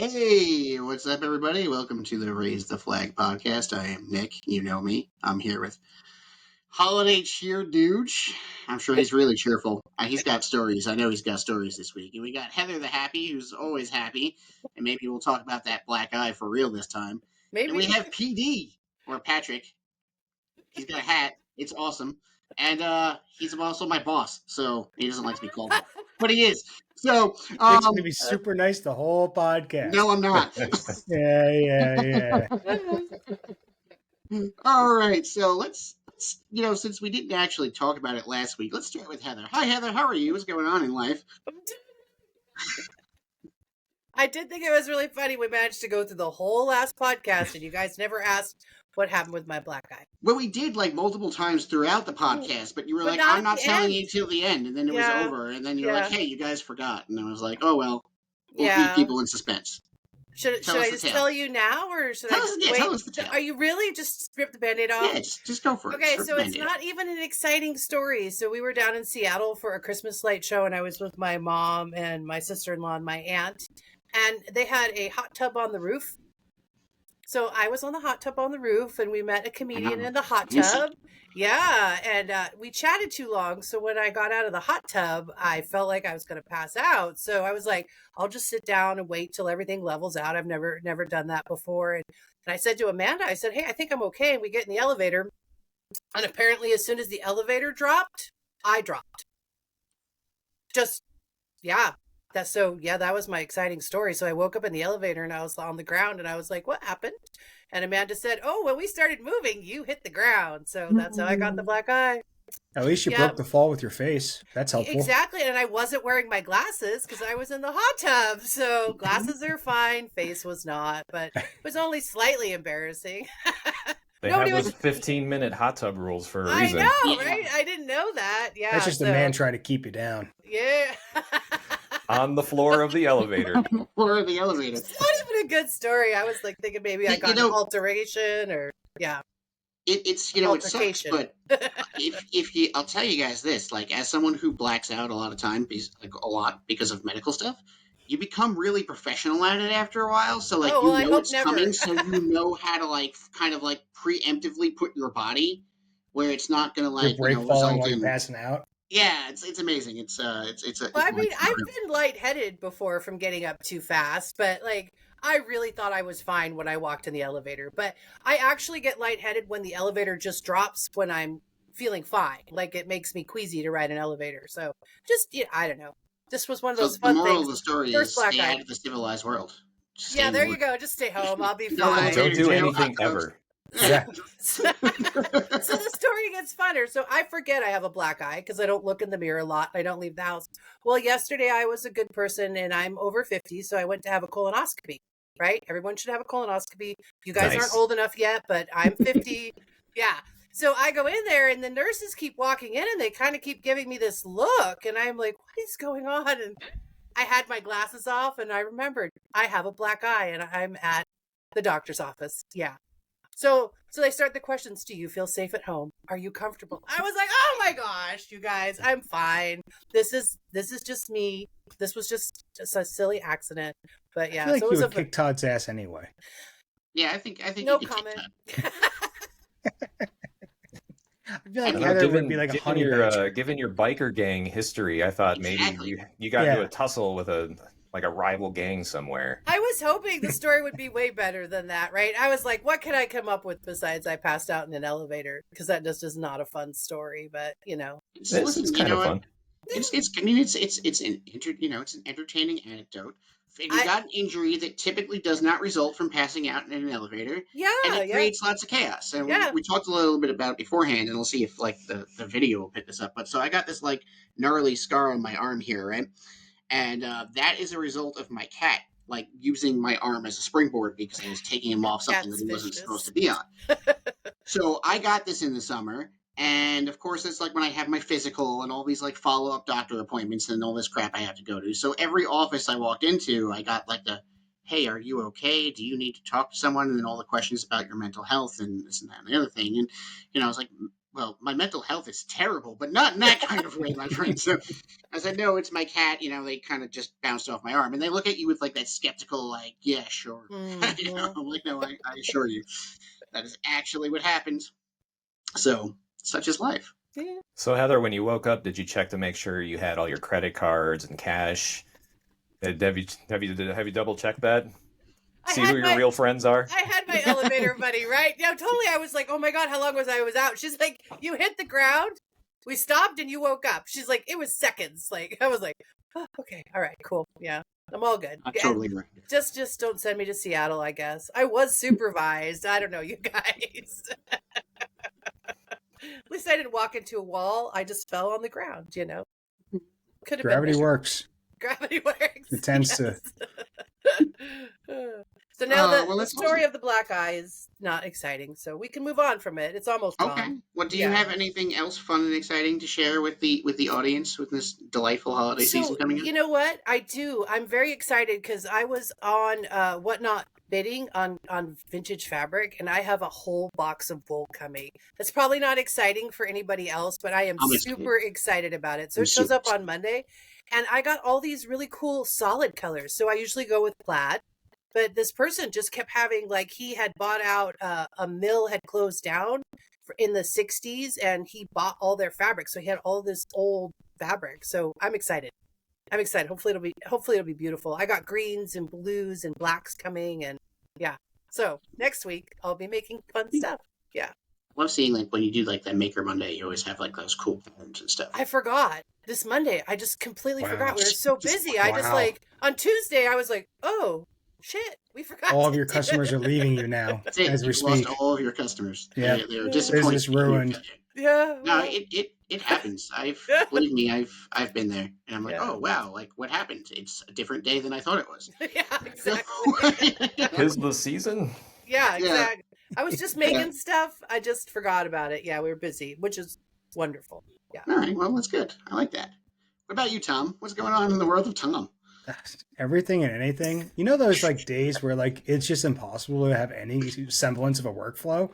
Hey, what's up, everybody? Welcome to the Raise the Flag podcast. I am Nick. You know me. I'm here with Holiday Cheer Dooch. I'm sure he's really cheerful. He's got stories. I know he's got stories this week. And we got Heather the Happy, who's always happy. And maybe we'll talk about that black eye for real this time. Maybe. And we have PD, or Patrick. He's got a hat. It's awesome. And he's also my boss, so he doesn't like to be called that. But he is. So It's going to be super nice the whole podcast. No, I'm not. Yeah. All right, so let's since we didn't actually talk about it last week, let's start with Heather. Hi, Heather. How are you? What's going on in life? I did think it was really funny. We managed to go through the whole last podcast, and you guys never asked what happened with my black eye. Well, we did like multiple times throughout the podcast, but you were But like, not I'm not at the telling end. you till the end, and then it was Yeah. over, and then you're Yeah. like, hey, you guys forgot, and I was like, oh well, we'll Yeah. keep people in suspense. Should Tell I us the just tale. tell you now, or should Tell I us just the- wait? tell us the tale. Are you really just strip the Band-Aid off? Yeah, just go for it. Okay, Strip so the it's Band-Aid. not even an exciting story. So we were down in Seattle for a Christmas light show, and I was with my mom and my sister-in-law and my aunt, and they had a hot tub on the roof. So I was on the hot tub on the roof, and we met a comedian in the hot Fancy. tub. Yeah, and we chatted too long. So when I got out of the hot tub, I felt like I was going to pass out. So I was like, I'll just sit down and wait till everything levels out. I've never done that before. And I said to Amanda, I said, hey, I think I'm okay. And we get in the elevator. And apparently as soon as the elevator dropped, I dropped. Just, yeah. That was my exciting story. So I woke up in the elevator and I was on the ground and I was like, what happened? And Amanda said, oh, when we started moving, you hit the ground. So that's how I got the black eye. At least you Yeah. broke the fall with your face. That's helpful. Exactly. And I wasn't wearing my glasses because I was in the hot tub. So glasses are fine. Face was not, but it was only slightly embarrassing. They Nobody have was- those 15-minute hot tub rules for a I reason. know, Yeah. right? I didn't know that. Yeah. That's just a man trying to keep you down. Yeah. On the floor of the elevator. Or the elevator. It's not even a good story. I was like thinking maybe I You got an know- alteration or, yeah. It's it sucks, Altercation. but if you, I'll tell you guys this, like as someone who blacks out a lot of time, because of medical stuff, you become really professional at it after a while. So like Oh, well, I you know hope it's never. coming, so you know how to like kind of like preemptively put your body where it's not gonna Your like break falling result while you're in. passing out. Yeah, it's amazing. It's Well, I mean, I've been lightheaded before from getting up too fast, but like I really thought I was fine when I walked in the elevator. But I actually get lightheaded when the elevator just drops when I'm feeling fine. Like it makes me queasy to ride an elevator. So just, I don't know. This was one of So those the fun moral things. of the story First is black stay eye. out of the civilized world. Just Yeah, stay there in you go. Just stay home. I'll be No, fine. Don't do Jail, anything hot tubs. ever. Yeah. So the story gets funner. So I forget I have a black eye because I don't look in the mirror a lot. I don't leave the house. Well, yesterday I was a good person and I'm over 50, so I went to have a colonoscopy, right? Everyone should have a colonoscopy. You guys Nice. aren't old enough yet, but I'm 50. Yeah. So I go in there and the nurses keep walking in and they kind of keep giving me this look. And I'm like, what is going on? And I had my glasses off and I remembered I have a black eye and I'm at the doctor's office. Yeah. So they start the questions. Do you feel safe at home? Are you comfortable? I was like, oh my gosh, you guys, I'm fine. This is just me. This was just a silly accident. But yeah, I feel like so it you was would kick Todd's ass anyway. Yeah, I think no you could take comment. that. I feel I like don't know, Heather would be like a honey badger. given your biker gang history, I thought Exactly. maybe you got into Yeah. a tussle with a rival gang somewhere. I was hoping the story would be way better than that, right? I was like, what can I come up with besides I passed out in an elevator? Because that just is not a fun story, but It's, It's listen, you kind know of what? fun. It's an entertaining anecdote. If you got an injury that typically does not result from passing out in an elevator, and yeah. it creates lots of chaos. And Yeah. we talked a little bit about it beforehand, and we'll see if like the video will pick this up. But so I got this like gnarly scar on my arm here, right? And that is a result of my cat like using my arm as a springboard because I was taking him off something that he wasn't Cat's supposed to be on. So I got this in the summer. And of course, it's like when I have my physical and all these like follow-up doctor appointments and all this crap I have to go to. So every office I walked into, I got like the, hey, are you okay? Do you need to talk to someone? And then all the questions about your mental health and this and that and the other thing. And, I was like, well, my mental health is terrible, but not in that kind of way, my friend. So I said, no, it's my cat. They kind of just bounced off my arm. And they look at you with like that skeptical, like, yeah, sure. Mhm. I'm like, no, I assure you, that is actually what happened. So such is life. Yeah. So Heather, when you woke up, did you check to make sure you had all your credit cards and cash? Have you double checked that? See who your real friends are? I had my elevator buddy, right? Yeah, totally. I was like, oh my God, how long was I was out? She's like, you hit the ground, we stopped, and you woke up. She's like, it was seconds. Like, I was like, oh, okay, all right, cool. Yeah, I'm all good. I totally agree. Just don't send me to Seattle, I guess. I was supervised. I don't know, you guys. At least I didn't walk into a wall. I just fell on the ground, Could have Gravity works. Gravity works. It tends to. So now the story awesome. of the black eye is not exciting, so we can move on from it. It's almost gone. Okay. Well, do you have anything else fun and exciting to share with the audience with this delightful holiday season coming up? You know what? I do. I'm very excited because I was on Whatnot bidding on vintage fabric, and I have a whole box of wool coming. That's probably not exciting for anybody else, but I am super excited about it. So it shows up on Monday, and I got all these really cool solid colors. So I usually go with plaid. But this person just kept having, like, he had bought out, a mill had closed down in the 60s, and he bought all their fabric. So he had all this old fabric. So I'm excited. Hopefully it'll be beautiful. I got greens and blues and blacks coming, and yeah. So next week I'll be making fun stuff. Yeah. I love seeing, like, when you do, like, that Maker Monday, you always have, like, those cool patterns and stuff. I forgot. This Monday, I just completely forgot. We were so busy. I just, like, on Tuesday, I was like, oh, shit, we forgot. All of your customers are leaving you now as we speak. Lost all of your customers. Yeah, they're disappointed. Business ruined. Yeah. No, it happens. Believe me, I've been there, and I'm like, oh wow, like what happened? It's a different day than I thought it was. Yeah, exactly. 'Tis the season. Yeah, exactly. I was just making stuff. I just forgot about it. Yeah, we were busy, which is wonderful. Yeah. All right, well that's good. I like that. What about you, Tom? What's going on in the world of Tom? Everything and anything. Those like days where like it's just impossible to have any semblance of a workflow,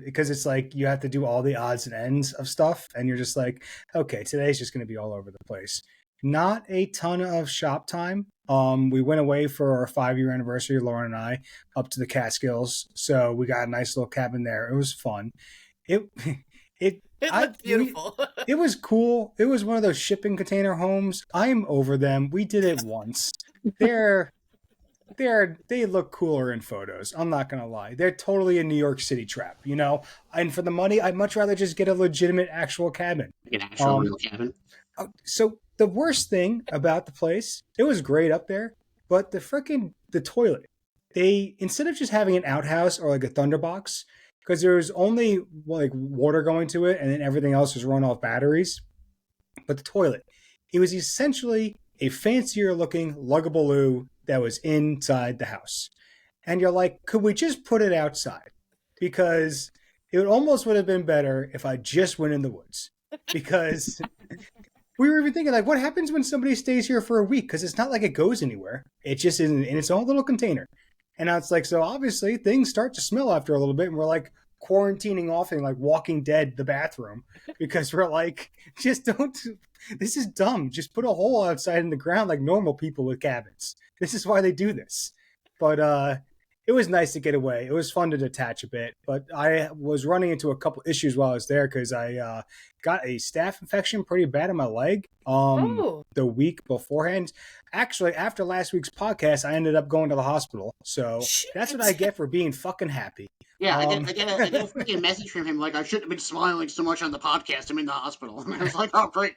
because it's like you have to do all the odds and ends of stuff, and you're just like, okay, today's just going to be all over the place. Not a ton of shop time. We went away for our 5-year anniversary, Lauren and I, up to the Catskills, so we got a nice little cabin there. It was fun. It looked beautiful. It was cool. It was one of those shipping container homes. I'm over them. We did it once. They look cooler in photos. I'm not gonna lie. They're totally a New York City trap, And for the money, I'd much rather just get a legitimate actual cabin. An actual real cabin. So the worst thing about the place, it was great up there, but the toilet. They, instead of just having an outhouse or like a thunderbox, because there was only like water going to it, and then everything else was run off batteries. But the toilet, it was essentially a fancier looking luggable loo that was inside the house. And you're like, could we just put it outside? Because it would have been better if I just went in the woods. Because we were even thinking, like, what happens when somebody stays here for a week? Because it's not like it goes anywhere. It just is in its own little container. And now it's like, so obviously things start to smell after a little bit, and we're like quarantining off in like Walking Dead, the bathroom, because we're like, just don't, this is dumb. Just put a hole outside in the ground like normal people with cabins. This is why they do this. But it was nice to get away. It was fun to detach a bit, but I was running into a couple issues while I was there because I got a staph infection pretty bad in my leg the week beforehand. Actually, after last week's podcast, I ended up going to the hospital. So that's what I get for being fucking happy. Yeah, I get a freaking message from him like, I shouldn't have been smiling so much on the podcast. I'm in the hospital. And I was like, oh, great.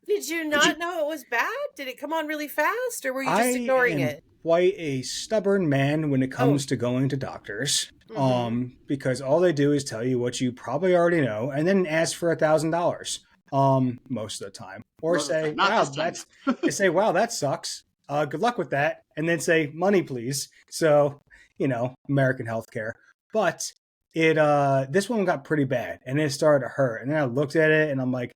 Did you not know it was bad? Did it come on really fast, or were you just ignoring it? Quite a stubborn man when it comes to going to doctors, because all they do is tell you what you probably already know, and then ask for $1,000 most of the time, or say, "Wow, wow, that sucks. Good luck with that," and then say, "Money, please." So American healthcare, but this one got pretty bad, and it started to hurt, and then I looked at it, and I'm like.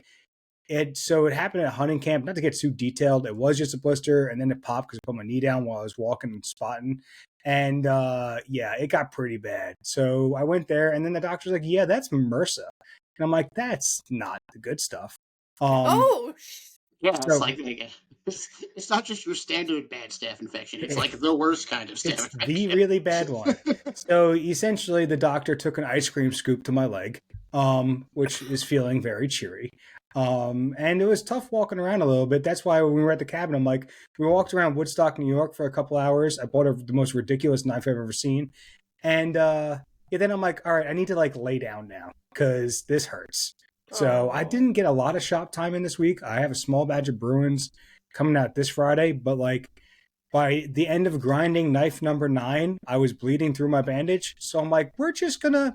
It happened at hunting camp. Not to get too detailed, it was just a blister, and then it popped because I put my knee down while I was walking and spotting, and it got pretty bad. So I went there, and then the doctor's like, "Yeah, that's MRSA," And I'm like, that's not the good stuff. Yeah, So- it's not just your standard bad staph infection. It's like the worst kind of staph It's infection. the really bad one. So essentially, the doctor took an ice cream scoop to my leg, which is feeling very cheery. And it was tough walking around a little bit. That's why when we were at the cabin, I'm like, we walked around Woodstock, New York for a couple hours. I bought the most ridiculous knife I've ever seen. And then I'm like, all right, I need to like lay down now because this hurts. So I didn't get a lot of shop time in this week. I have a small batch of Bruins coming out this Friday, but like by the end of grinding knife number 9, I was bleeding through my bandage. So I'm like, we're just gonna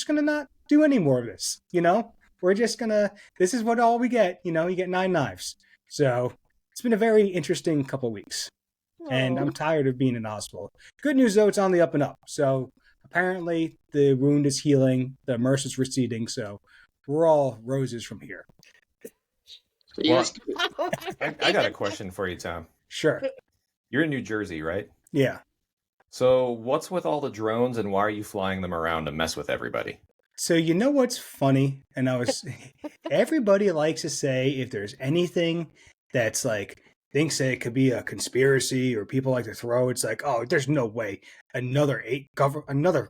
not do any more of this. This is what all we get. You get 9 knives. So it's been a very interesting couple of weeks. And I'm tired of being in the hospital. Good news though, it's on the up and up. So apparently the wound is healing, the MRSA is receding, so we're all roses from here. Well, I got a question for you, Tom. Sure. You're in New Jersey, right? Yeah. So what's with all the drones and why are you flying them around to mess with everybody? So you know what's funny? And everybody likes to say if there's anything that's like thinks that it could be a conspiracy or people like to throw, it's like, oh, there's no way another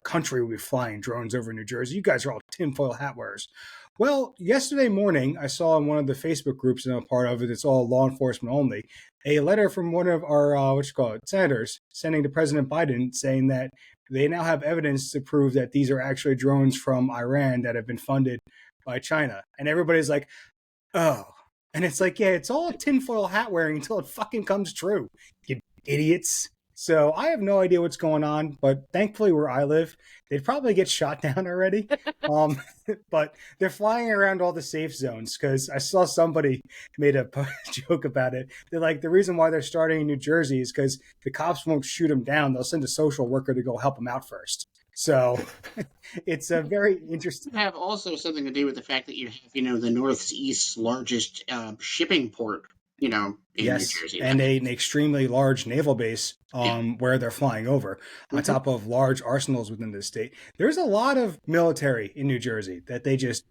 country will be flying drones over New Jersey. You guys are all tinfoil hat wearers. Well, yesterday morning, I saw in one of the Facebook groups that I'm a part of, it's all law enforcement only, a letter from one of our, senators sending to President Biden saying that they now have evidence to prove that these are actually drones from Iran that have been funded by China. And everybody's like, oh. And it's like, yeah, it's all tinfoil hat wearing until it fucking comes true, you idiots. So I have no idea what's going on, but thankfully where I live, they'd probably get shot down already. But they're flying around all the safe zones because I saw somebody made a joke about it. They're like, the reason why they're starting in New Jersey is because the cops won't shoot them down. They'll send a social worker to go help them out first. So it's a very interesting. Have also something to do with the fact that you have, the Northeast's largest shipping port, in New Jersey. And an extremely large naval base where they're flying over on top of large arsenals within the state. There's a lot of military in New Jersey that they just,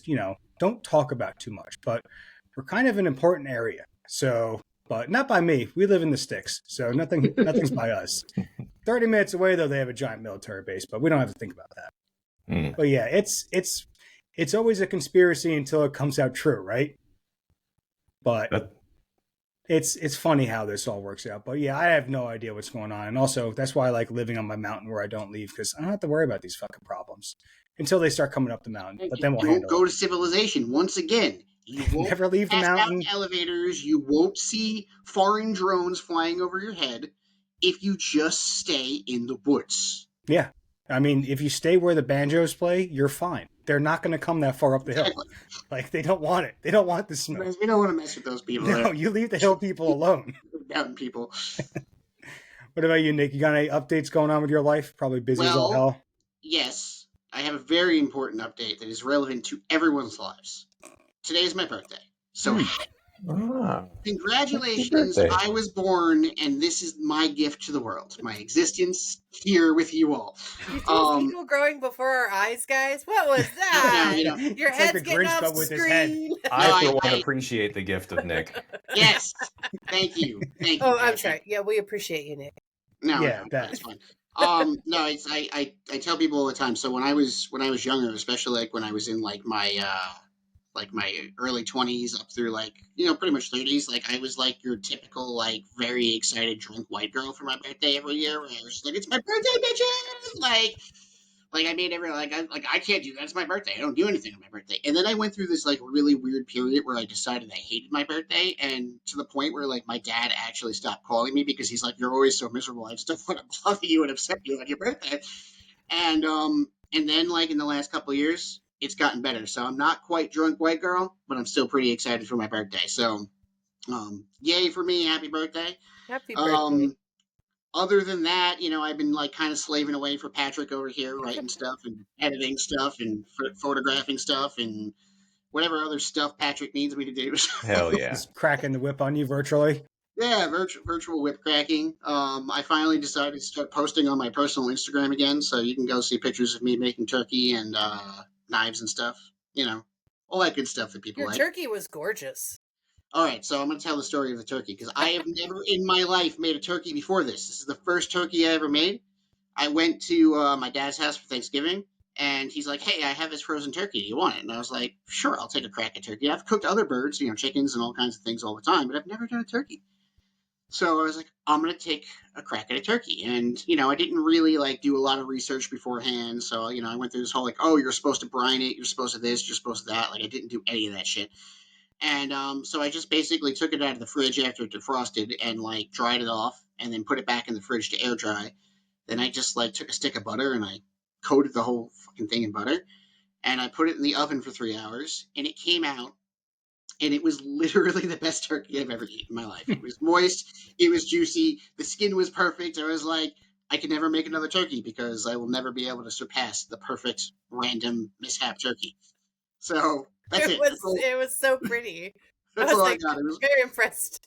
don't talk about too much, but we're kind of an important area. So, but not by me. We live in the sticks, so nothing's by us. 30 minutes away, though, they have a giant military base, but we don't have to think about that. But yeah, it's always a conspiracy until it comes out true, right? But it's funny how this all works out. But yeah, I have no idea what's going on. And also, that's why I like living on my mountain where I don't leave, because I don't have to worry about these fucking problems until they start coming up the mountain. But then we'll handle it. You won't go to civilization once again. You won't never leave the mountain. Elevators. You won't see foreign drones flying over your head if you just stay in the woods. Yeah. I mean, if you stay where the banjos play, you're fine. They're not going to come that far up the hill. Like, they don't want it. They don't want the snow. We don't want to mess with those people. No, you leave the hill people alone. Mountain people. What about you, Nick? You got any updates going on with your life? Probably busy as all hell. Yes. I have a very important update that is relevant to everyone's lives. Today is my birthday. So congratulations, I was born, and this is my gift to the world. My existence here with you all. You see people growing before our eyes, guys? What was that? Your It's head's like the getting Grinch, off but with his head. screen. I, for one, appreciate the gift of Nick. Yes. Thank you. Oh, I'm sorry. Yeah, we appreciate you, Nick. Yeah, that's fine. No, it's I tell people all the time. So when I was younger, especially like when I was in like my early 20s up through pretty much 30s, like I was like your typical like very excited drunk white girl for my birthday every year. Where I was just like, it's my birthday, bitches! Like I made everyone I can't do that. It's my birthday. I don't do anything on my birthday. And then I went through this like really weird period where I decided I hated my birthday, and to the point where like my dad actually stopped calling me because he's like, you're always so miserable. I just don't want to bother you and upset you on your birthday. And then like in the last couple of years, it's gotten better. So I'm not quite drunk white girl, but I'm still pretty excited for my birthday. So, yay for me. Happy birthday. Happy birthday. Other than that, I've been like kind of slaving away for Patrick over here, writing stuff and editing stuff and photographing stuff and whatever other stuff Patrick needs me to do. Hell yeah. Just cracking the whip on you virtually. Yeah, virtual whip cracking. I finally decided to start posting on my personal Instagram again, so you can go see pictures of me making turkey and, knives and stuff, all all that good stuff that people Your like. turkey was gorgeous. All right, so I'm going to tell the story of the turkey because I have never in my life made a turkey before this. This is the first turkey I ever made. I went to my dad's house for Thanksgiving, and he's like, "Hey, I have this frozen turkey. Do you want it?" And I was like, "Sure, I'll take a crack at turkey. I've cooked other birds, chickens and all kinds of things all the time, but I've never done a turkey." So I was like, "I'm going to take a crack at a turkey." And, I didn't really do a lot of research beforehand. So, I went through this whole "oh, you're supposed to brine it. You're supposed to this. You're supposed to that." I didn't do any of that shit. And so I just basically took it out of the fridge after it defrosted and dried it off and then put it back in the fridge to air dry. Then I just took a stick of butter and I coated the whole fucking thing in butter and I put it in the oven for 3 hours and it came out and it was literally the best turkey I've ever eaten in my life. It was moist, it was juicy, the skin was perfect. I was like, I could never make another turkey because I will never be able to surpass the perfect random mishap turkey. So that's it. It was so pretty. That's all I got. I was very impressed.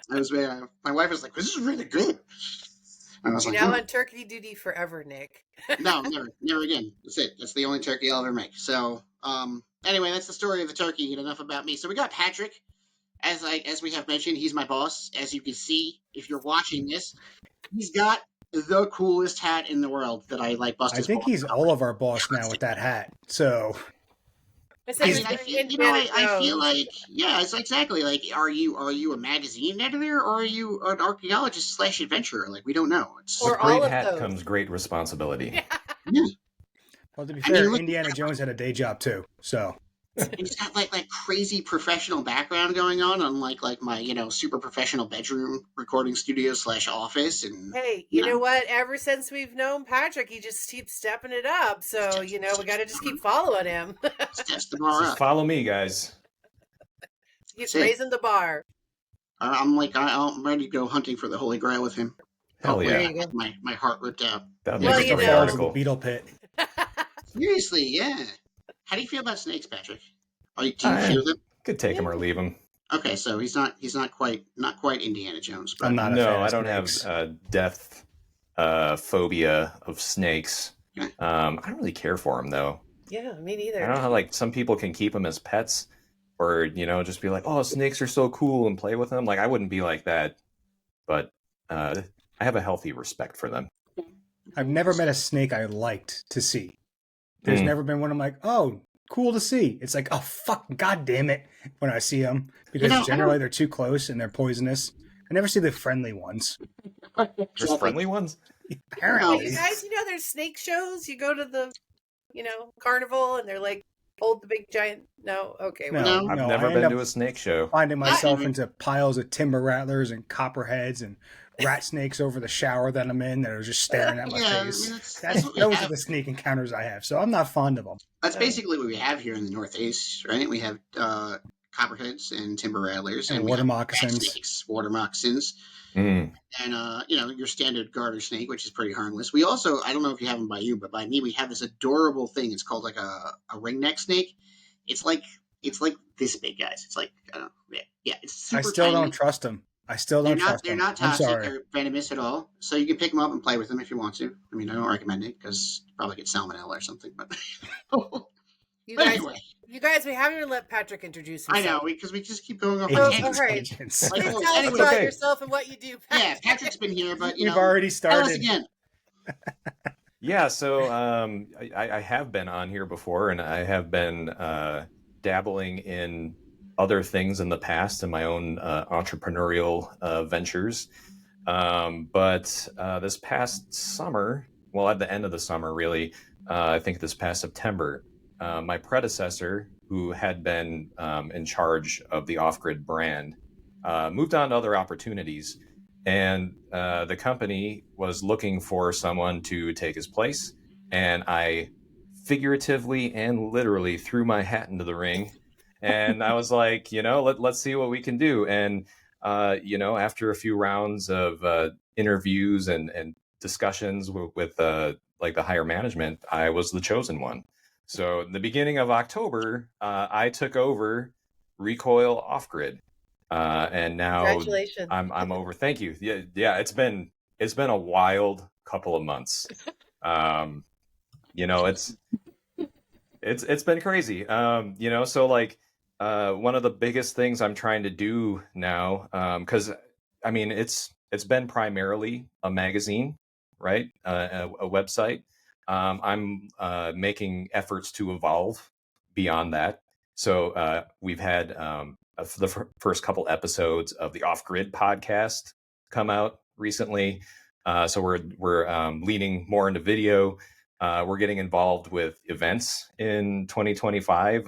My wife was like, "This is really good." And I was You're like, now on turkey duty forever, Nick. No, never again. That's it. That's the only turkey I'll ever make. So, anyway, that's the story of the turkey. And enough about me. So we got Patrick, as we have mentioned, he's my boss. As you can see, if you're watching this, he's got the coolest hat in the world that I bust. I think he's all of our boss now with that hat. So. I feel like, yeah, it's exactly are you a magazine editor or are you an archaeologist / adventurer? We don't know. With great hat comes great responsibility. Yeah. Well, to be fair, Indiana Jones had a day job too, so. He's got crazy professional background going on my super professional bedroom recording studio / office. And hey, you know what? Ever since we've known Patrick, he just keeps stepping it up. So we got to just keep following him. Steps the bar up. Follow me, guys. He's raising the bar. I'm ready to go hunting for the Holy Grail with him. Hell yeah! My heart ripped out. That was the falls of the beetle pit. Seriously, yeah. How do you feel about snakes, Patrick? Do you fear them? Could take him or leave him. Okay, so he's not quite Indiana Jones. But I'm not. I don't have death phobia of snakes. Okay. I don't really care for them though. Yeah, me neither. I don't know how some people can keep them as pets, or just be like, "Oh, snakes are so cool," and play with them. I wouldn't be like that, but I have a healthy respect for them. I've never met a snake I liked to see. There's never been one I'm like, "Oh, cool to see." It's like, "Oh, fuck, god damn it," when I see them. Because generally they're too close and they're poisonous. I never see the friendly ones. There's friendly ones? Apparently. You guys, there's snake shows. You go to the, carnival and they're hold the big giant. No? Okay. No, I've never been to a snake show. Finding myself into piles of timber rattlers and copperheads and rat snakes over the shower that I'm in that are just staring at my face. Those are the snake encounters I have, so I'm not fond of them. That's basically what we have here in the Northeast, right? We have copperheads and timber rattlers and water moccasins. Water moccasins. And your standard garter snake, which is pretty harmless. We also, I don't know if you have them by you, but by me, we have this adorable thing. It's called a ringneck snake. It's like this big, guys. It's I don't know. Yeah. It's super I still tiny. Don't trust them. I still don't trust them. They're not toxic or venomous at all. So you can pick them up and play with them if you want to. I mean, I don't recommend it because you probably get salmonella or something. But anyway. You guys, we haven't even let Patrick introduce himself. I know, because we just keep going off. All right. Tell us about yourself and what you do, Patrick. Yeah, Patrick's been here, but we've already started. Tell us again. Yeah, so I have been on here before, and I have been dabbling in other things in the past in my own entrepreneurial ventures. But this past summer, well, at the end of the summer, really, I think this past September, my predecessor, who had been in charge of the OFFGRID brand, moved on to other opportunities. And the company was looking for someone to take his place. And I figuratively and literally threw my hat into the ring. And I was like, let's see what we can do. And, after a few rounds of interviews and discussions with the higher management, I was the chosen one. So in the beginning of October, I took over RECOIL OFFGRID. And now congratulations. I'm over. Thank you. Yeah. It's been a wild couple of months. It's been crazy. You know, so like one of the biggest things I'm trying to do now, because I mean it's been primarily a magazine, right? A website. I'm making efforts to evolve beyond that. So we've had the first couple episodes of the OFFGRID podcast come out recently. So we're leaning more into video. We're getting involved with events in 2025.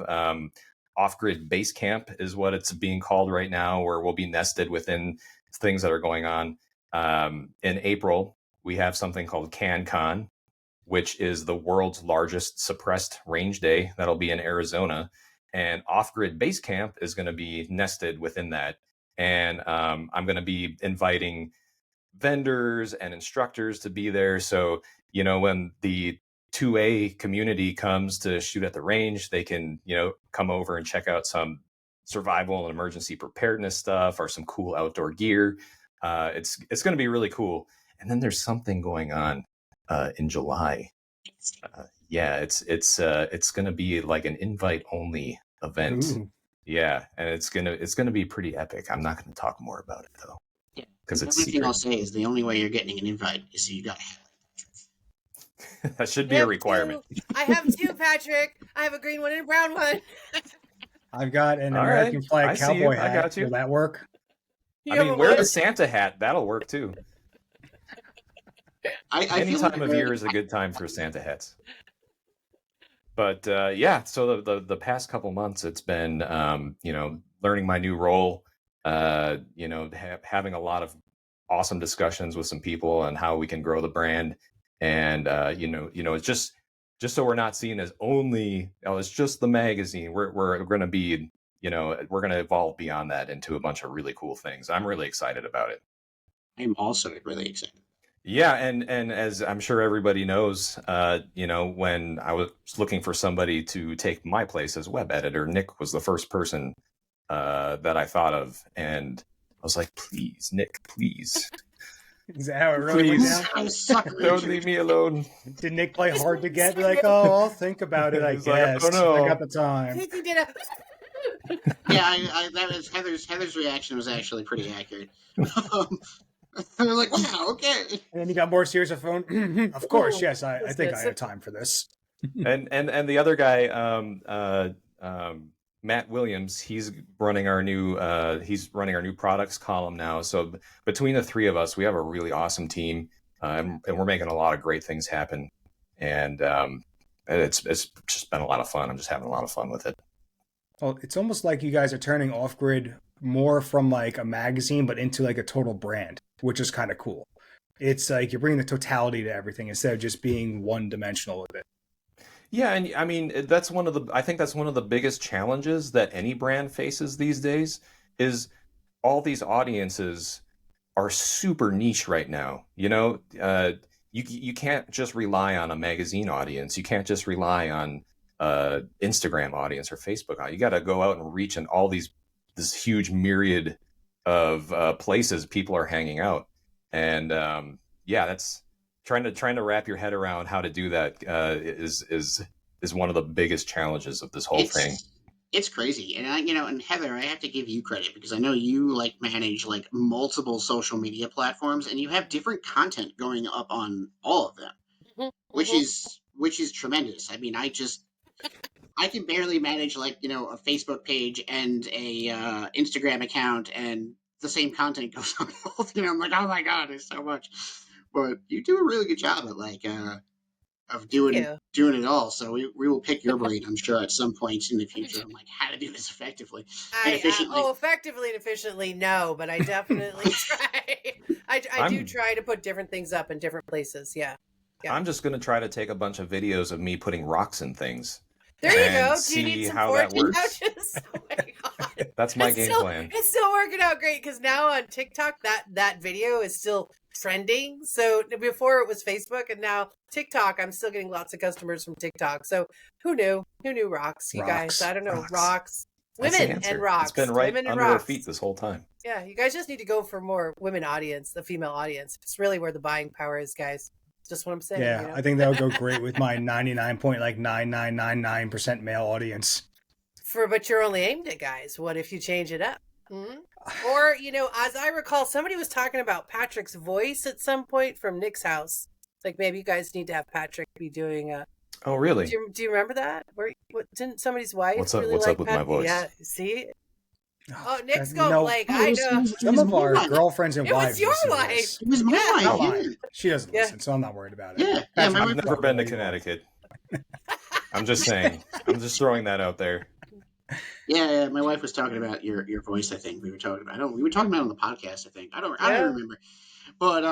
OFFGRID Base Camp is what it's being called right now, where we'll be nested within things that are going on. In April, we have something called CanCon, which is the world's largest suppressed range day. That'll be in Arizona. And OFFGRID Base Camp is going to be nested within that. And I'm going to be inviting vendors and instructors to be there. So, you know, when the 2A community comes to shoot at the range, they can, you know, come over and check out some survival and emergency preparedness stuff or some cool outdoor gear. It's going to be really cool. And then there's something going on in July. Yeah, it's going to be like an invite only event. Ooh. Yeah, and it's gonna be pretty epic. I'm not going to talk more about it though. Yeah, because the it's only thing I'll secret. say is the only way you're getting an invite is you got to have it. That should be a requirement. I have two, Patrick. I have a green one and a brown one. I've got an All American right. flag I see cowboy you. I hat. got you. Will that work? I mean, wear the Santa hat. That'll work too. I Any feel time like of year is a good time for Santa hats. But yeah, so the past couple months, it's been you know, learning my new role, you know, having a lot of awesome discussions with some people on how we can grow the brand, and you know, it's just so we're not seen as only, oh, it's just the magazine. We're going to be, you know, we're going to evolve beyond that into a bunch of really cool things. I'm really excited about it. I'm also really excited. Yeah, and as I'm sure everybody knows, you know, when I was looking for somebody to take my place as web editor, Nick was the first person that I thought of, and I was like, please, Nick, please, Is that how it really went Please. down? I'm a sucker. don't leave me alone. Did Nick play hard to get? Be like, oh, I'll think about it, I He's like, I guess. don't know. I got the time. He did a Yeah, I that was Heather's reaction was actually pretty accurate. They're like, wow, okay. And then you got more serious a phone. Of course, Oh, yes. I that's think good. I have time for this. And the other guy, Matt Williams, he's running our new products column now. So between the three of us, we have a really awesome team, and we're making a lot of great things happen. And it's just been a lot of fun. I'm just having a lot of fun with it. Well, it's almost like you guys are turning OFFGRID more from like a magazine, but into like a total brand, which is kind of cool. It's like you're bringing the totality to everything instead of just being one dimensional with it. Yeah, and I mean I think that's one of the biggest challenges that any brand faces these days is all these audiences are super niche right now. You know, you can't just rely on a magazine audience. You can't just rely on Instagram audience or Facebook. You got to go out and reach in all this huge myriad of places people are hanging out, and yeah, that's trying to wrap your head around how to do that is one of the biggest challenges of this whole thing. It's crazy, and and Heather, I have to give you credit because I know you like manage like multiple social media platforms, and you have different content going up on all of them, which is tremendous. I mean, I can barely manage like a Facebook page and a Instagram account, and the same content goes on both. I'm like, oh my god, it's so much. But you do a really good job at like of doing it all. So we will pick your brain, I'm sure, at some point in the future. I'm like, how to do this effectively and efficiently. Effectively and efficiently, no, but I definitely try. I do try to put different things up in different places. Yeah. I'm just going to try to take a bunch of videos of me putting rocks in things. There you go. Do see you need some how that 14 works. couches? Oh my god. That's my game plan. It's still working out great because now on TikTok that video is still trending. So before it was Facebook, and now TikTok, I'm still getting lots of customers from TikTok. So who knew? Who knew rocks? You guys, I don't know. Rocks. Women and rocks. It's been right women under our feet this whole time. Yeah, you guys just need to go for more women audience, the female audience. It's really where the buying power is, guys. Just what I'm saying. Yeah, you know? I think that would go great with my 99.9999% male audience. But you're only aimed at guys. What if you change it up? Hmm? Or, as I recall, somebody was talking about Patrick's voice at some point from Nick's house. Like maybe you guys need to have Patrick be doing a. Oh, really? Do you remember that? Didn't somebody's wife? What's up? Really What's like up with my voice? Yeah, see. Oh, Nick's You going know, Blake. I know. Some of our girlfriends and It was wives. your listen to wife. this. It was my Yeah. wife. Not Yeah. mine. She doesn't Yeah. listen, so I'm not worried about it. Yeah. Patrick, my I'm wife- I've never been to Connecticut. I'm just saying. I'm just throwing that out there. Yeah, my wife was talking about your voice. I think we were talking about. We were talking about it on the podcast. I think I don't Yeah. remember. But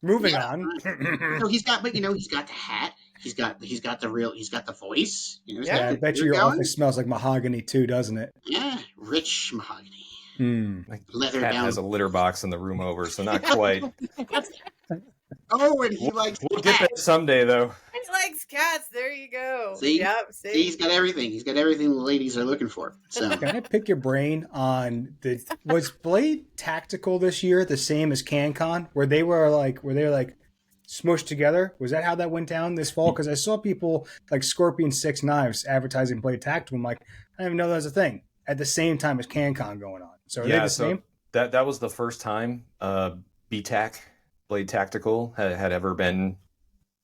Moving Yeah. on. so he's got the hat. He's got the voice. He's Yeah, got I the bet you beard your going. office smells like mahogany too, doesn't it? Yeah, rich mahogany, Mm. leather Cat bound. has a litter box in the room over, so not quite. Oh, and he likes We'll get there someday, though. He likes cats. There you go. See? Yep. See, he's got everything. He's got everything the ladies are looking for. So Can I pick your brain on was Blade Tactical this year the same as CanCon, where they were like smushed together? Was that how that went down this fall? Because I saw people like Scorpion 6 Knives advertising Blade Tactical. I'm like, I didn't even know that was a thing at the same time as CanCon going on. So are they the same? That was the first time BTAC, Blade Tactical, had ever been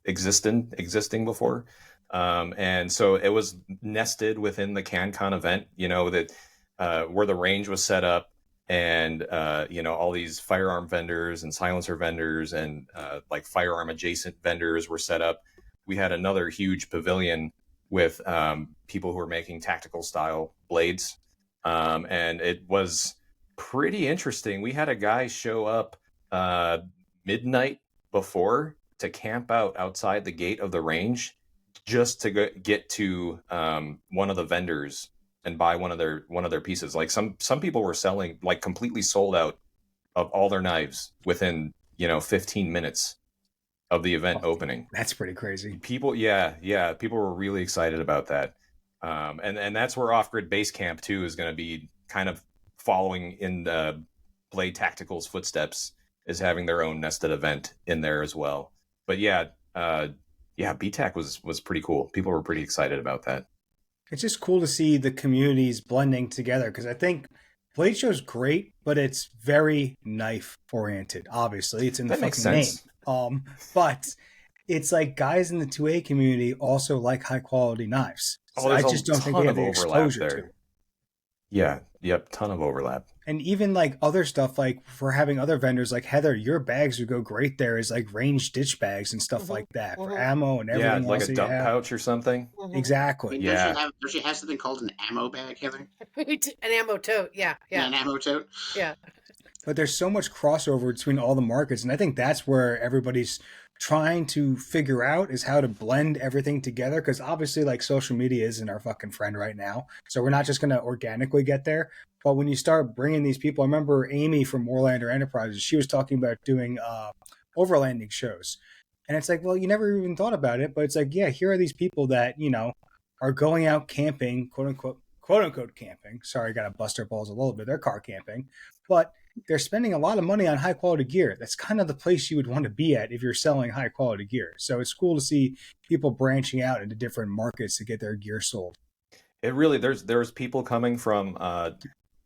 existing before. And so it was nested within the CanCon event, that where the range was set up, and all these firearm vendors and silencer vendors and like firearm adjacent vendors were set up. We had another huge pavilion with people who were making tactical style blades, and it was pretty interesting. We had a guy show up midnight before to camp outside the gate of the range just to get to one of the vendors and buy one of their pieces. Like some people were selling, like, completely sold out of all their knives within 15 minutes of the event opening. That's pretty crazy. People were really excited about that. And that's where Off-Grid Base Camp 2 is going to be kind of following in the Blade Tactical's footsteps, is having their own nested event in there as well. But BTAC was pretty cool. People were pretty excited about that. It's just cool to see the communities blending together, because I think Blade Show's great, but it's very knife oriented. Obviously, it's in the That makes fucking sense. name. But it's like guys in the 2A community also like high quality knives. So I just don't think they have the exposure to. Yeah, yep, ton of overlap. And even like other stuff, like for having other vendors like Heather, your bags would go great there as like range ditch bags and stuff like that for ammo and everything. Yeah, like else a that you dump have. pouch or something. Exactly. Yeah. Does she have something called an ammo bag, Heather? An ammo tote. Yeah. An ammo tote. Yeah. But there's so much crossover between all the markets, and I think that's where everybody's trying to figure out is how to blend everything together, because obviously like social media isn't our fucking friend right now, so we're not just going to organically get there. But when you start bringing these people, I remember Amy from Warlander Enterprises, she was talking about doing overlanding shows, and it's like, well, you never even thought about it, but it's like, yeah, here are these people that are going out camping, quote unquote camping. Sorry, I got to bust their balls a little bit. They're car camping, but they're spending a lot of money on high quality gear. That's kind of the place you would want to be at if you're selling high quality gear. So it's cool to see people branching out into different markets to get their gear sold. It really, there's people coming from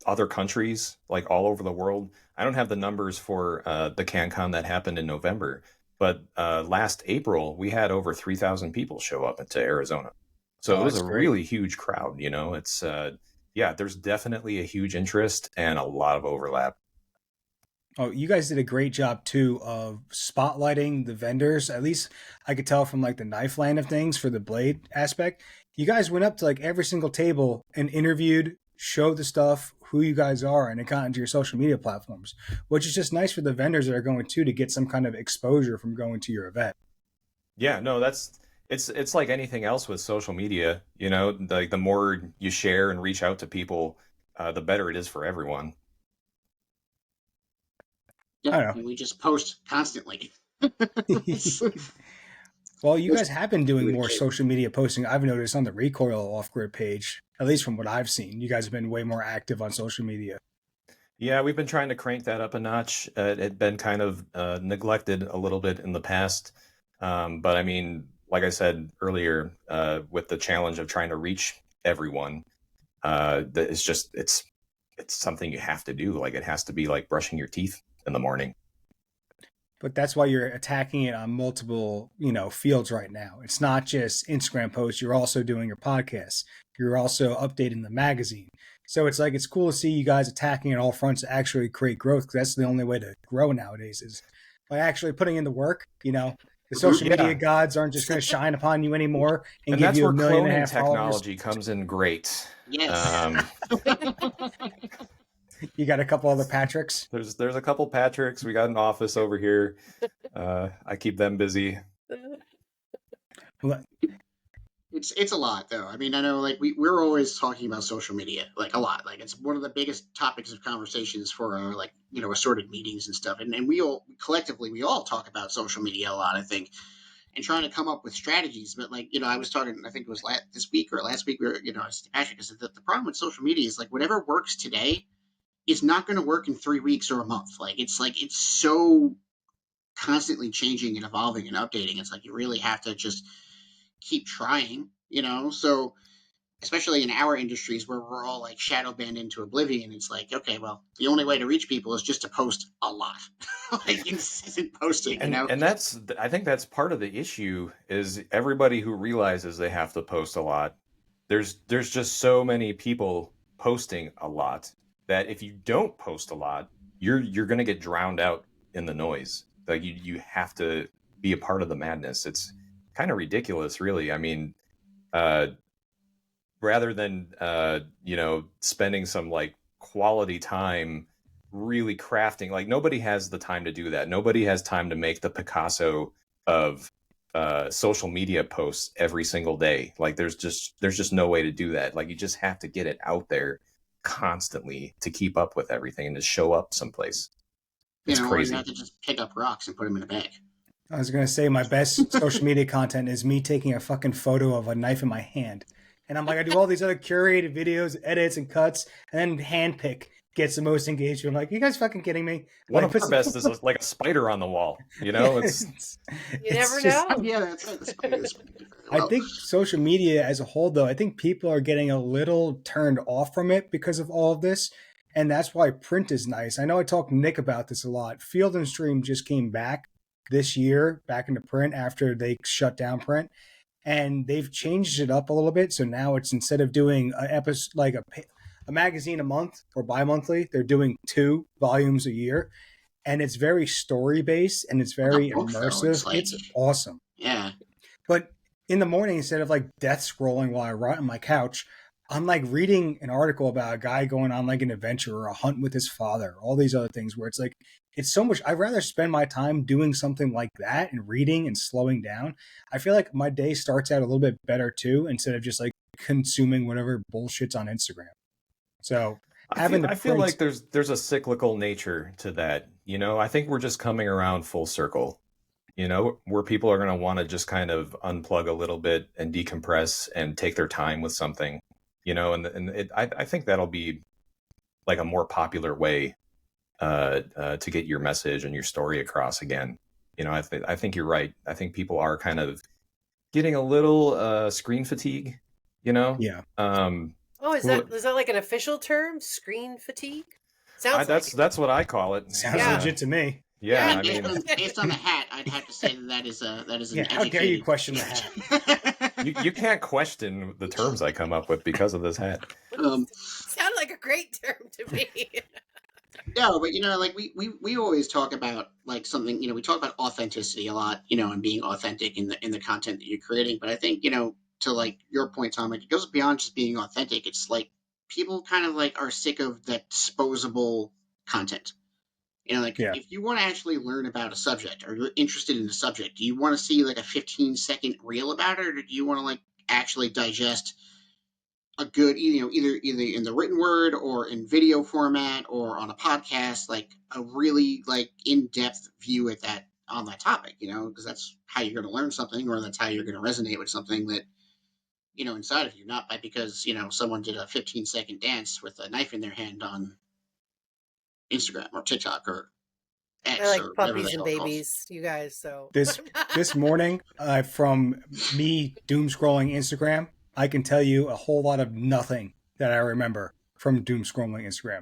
other countries, like all over the world. I don't have the numbers for the CanCon that happened in November, but last April we had over 3,000 people show up to Arizona. So it was a really huge crowd. It's there's definitely a huge interest and a lot of overlap. Oh, you guys did a great job too of spotlighting the vendors. At least I could tell from like the knife line of things for the blade aspect. You guys went up to like every single table and interviewed, showed the stuff, who you guys are, and it got into your social media platforms, which is just nice for the vendors that are going to get some kind of exposure from going to your event. Yeah, no, it's like anything else with social media, like the more you share and reach out to people, the better it is for everyone. Yeah, and we just post constantly. Well, you guys have been doing more social media posting. I've noticed on the Recoil Off-Grid page, at least from what I've seen. You guys have been way more active on social media. Yeah, we've been trying to crank that up a notch. It had been kind of neglected a little bit in the past. But I mean, like I said earlier, with the challenge of trying to reach everyone, it's something you have to do. Like it has to be like brushing your teeth in the morning. But that's why you're attacking it on multiple, fields right now. It's not just Instagram posts. You're also doing your podcasts. You're also updating the magazine. So it's like, it's cool to see you guys attacking at all fronts to actually create growth, because that's the only way to grow nowadays is by actually putting in the work. The social media gods aren't just going to shine upon you anymore and give that's you where 1.5 million technology followers. comes in great. Yes. You got a couple other Patricks? There's a couple Patricks. We got an office over here. I keep them busy. It's a lot though. I mean, I know like we're always talking about social media like a lot. Like it's one of the biggest topics of conversations for our like assorted meetings and stuff. And we all collectively talk about social media a lot, I think, and trying to come up with strategies. But like I was talking, I think it was this week or last week, where actually, because the problem with social media is like whatever works today is not going to work in 3 weeks or a month. Like it's so constantly changing and evolving and updating. It's like you really have to just keep trying, so especially in our industries where we're all like shadow banned into oblivion, it's like, okay, well, the only way to reach people is just to post a lot. Like incessant posting, and I think that's part of the issue is everybody who realizes they have to post a lot, there's just so many people posting a lot that if you don't post a lot, you're going to get drowned out in the noise. Like you have to be a part of the madness. It's kind of ridiculous, really. I mean, rather than spending some like quality time really crafting, like nobody has the time to do that. Nobody has time to make the Picasso of social media posts every single day. Like there's just no way to do that. Like you just have to get it out there constantly to keep up with everything and to show up someplace. It's crazy. You have to just pick up rocks and put them in a bag. I was going to say my best social media content is me taking a fucking photo of a knife in my hand. And I'm like, I do all these other curated videos, edits, and cuts, and then handpick gets the most engagement. I'm like, you guys fucking kidding me? One of our best is like a spider on the wall. It's you never know. Yeah, that's right. The spiders. I think social media as a whole, though, I think people are getting a little turned off from it because of all of this. And that's why print is nice. I know I talked to Nick about this a lot. Field and Stream just came back this year, back into print after they shut down print. And they've changed it up a little bit. So now it's, instead of doing an episode, like a magazine a month or bi-monthly, they're doing 2 volumes a year. And it's very story-based and it's very immersive. It's awesome. Yeah. But in the morning, instead of like death scrolling while I rot on my couch, I'm like reading an article about a guy going on like an adventure or a hunt with his father, all these other things where it's like, it's so much. I'd rather spend my time doing something like that and reading and slowing down. I feel like my day starts out a little bit better too, instead of just like consuming whatever bullshit's on Instagram. So I feel like there's a cyclical nature to that. I think we're just coming around full circle, where people are going to want to just kind of unplug a little bit and decompress and take their time with something. I think that'll be like a more popular way to get your message and your story across again. I think you're right. I think people are kind of getting a little screen fatigue. Yeah. Is that like an official term? Screen fatigue? Sounds that's what I call it. Sounds legit to me. Yeah, I mean, based on the hat, I'd have to say that is an educated... How dare you question the hat? You can't question the terms I come up with because of this hat. Sound like a great term to me. No, but like we always talk about like something, we talk about authenticity a lot, and being authentic in the content that you're creating. But I think, to like your point, Tom, like it goes beyond just being authentic. It's like people kind of like are sick of that disposable content. If you want to actually learn about a subject or you're interested in the subject, do you want to see like a 15-second reel about it, or do you want to like actually digest a good, either in the written word or in video format or on a podcast, like a really like in-depth view at that on that topic, because that's how you're going to learn something, or that's how you're going to resonate with something that, inside of you, not by because, someone did a 15-second dance with a knife in their hand on Instagram or TikTok or I X like or whatever puppies the and hell it's called. babies, you guys. So This morning, from me doom scrolling Instagram, I can tell you a whole lot of nothing that I remember from doom scrolling Instagram.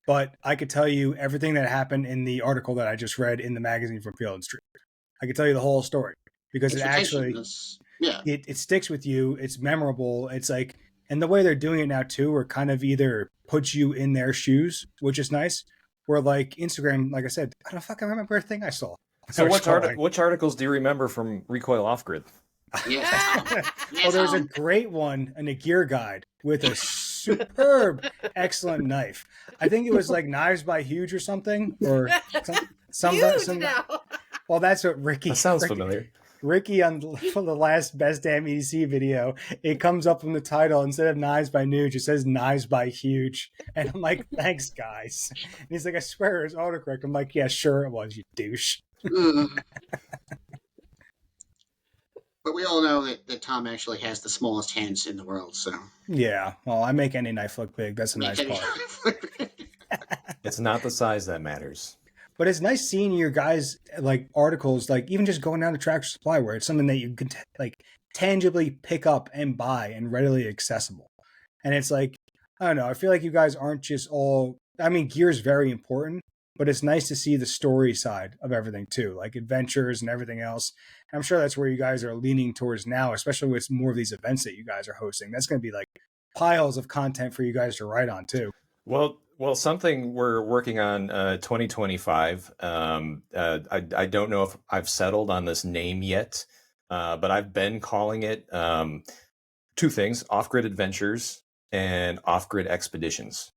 But I could tell you everything that happened in the article that I just read in the magazine from Field and Street. I could tell you the whole story because it actually it sticks with you. It's memorable. It's like, and the way they're doing it now too, are kind of either puts you in their shoes, which is nice. Where like Instagram, like I said, I don't fucking remember a thing I saw. So which articles do you remember from Recoil Off-Grid? Well, there's a great one in a gear guide with a superb, excellent knife. I think it was like Knives by Huge or something, or some. now. Well, that's what Ricky. That sounds familiar. Ricky on the last Best Damn EDC video, it comes up in the title instead of Knives by Nuge, it says Knives by Huge, and I'm like, thanks guys. And he's like, I swear it's autocorrect. I'm like, yeah, sure it was, you douche. But we all know that Tom actually has the smallest hands in the world, so. Yeah, well, I make any knife look big. That's a nice part. It's not the size that matters. But it's nice seeing your guys' like articles, like even just going down to Tractor Supply, where it's something that you can like tangibly pick up and buy and readily accessible. And it's like, I don't know, I feel like you guys aren't just all, I mean, gear is very important, but it's nice to see the story side of everything too, like adventures and everything else. And I'm sure that's where you guys are leaning towards now, especially with more of these events that you guys are hosting. That's going to be like piles of content for you guys to write on too. Well, something we're working on 2025. I don't know if I've settled on this name yet, but I've been calling it two things: Off-Grid Adventures and Off-Grid Expeditions.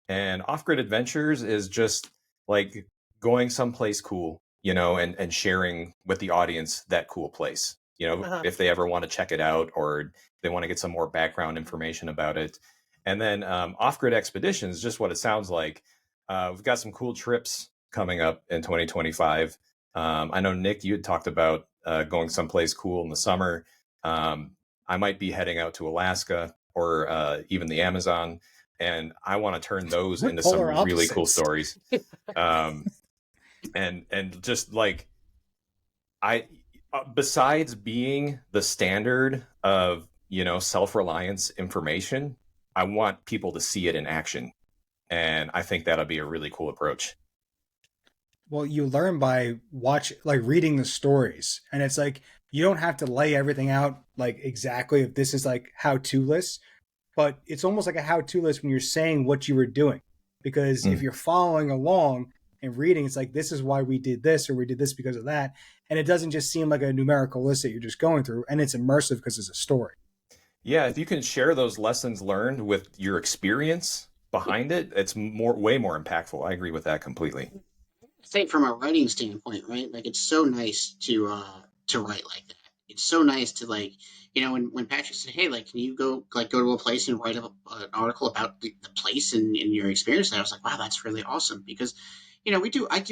And Off-Grid Adventures is just like going someplace cool, you know, and sharing with the audience that cool place, you know, if they ever want to check it out or they want to get some more background information about it. And then Off-Grid Expeditions, just what it sounds like. We've got some cool trips coming up in 2025. I know, Nick, you had talked about going someplace cool in the summer. I might be heading out to Alaska or even the Amazon. And I want to turn those into some really cool stories. And just like, besides being the standard of, you know, self-reliance information, I want people to see it in action. And I think that'll be a really cool approach. Well, you learn by reading the stories. And it's like, you don't have to lay everything out like exactly if this is like how-to lists, but it's almost like a how-to list when you're saying what you were doing. Because if you're following along and reading, it's like, this is why we did this, or we did this because of that. And it doesn't just seem like a numerical list that you're just going through, and it's immersive because it's a story. Yeah, if you can share those lessons learned with your experience behind it, it's way more impactful. I agree with that completely. I think from a writing standpoint, right? Like, it's so nice to write like that. It's so nice to, like, you know, when Patrick said, hey, like, can you go to a place and write an article about the place and your experience there? I was like, wow, that's really awesome. Because, you know, I've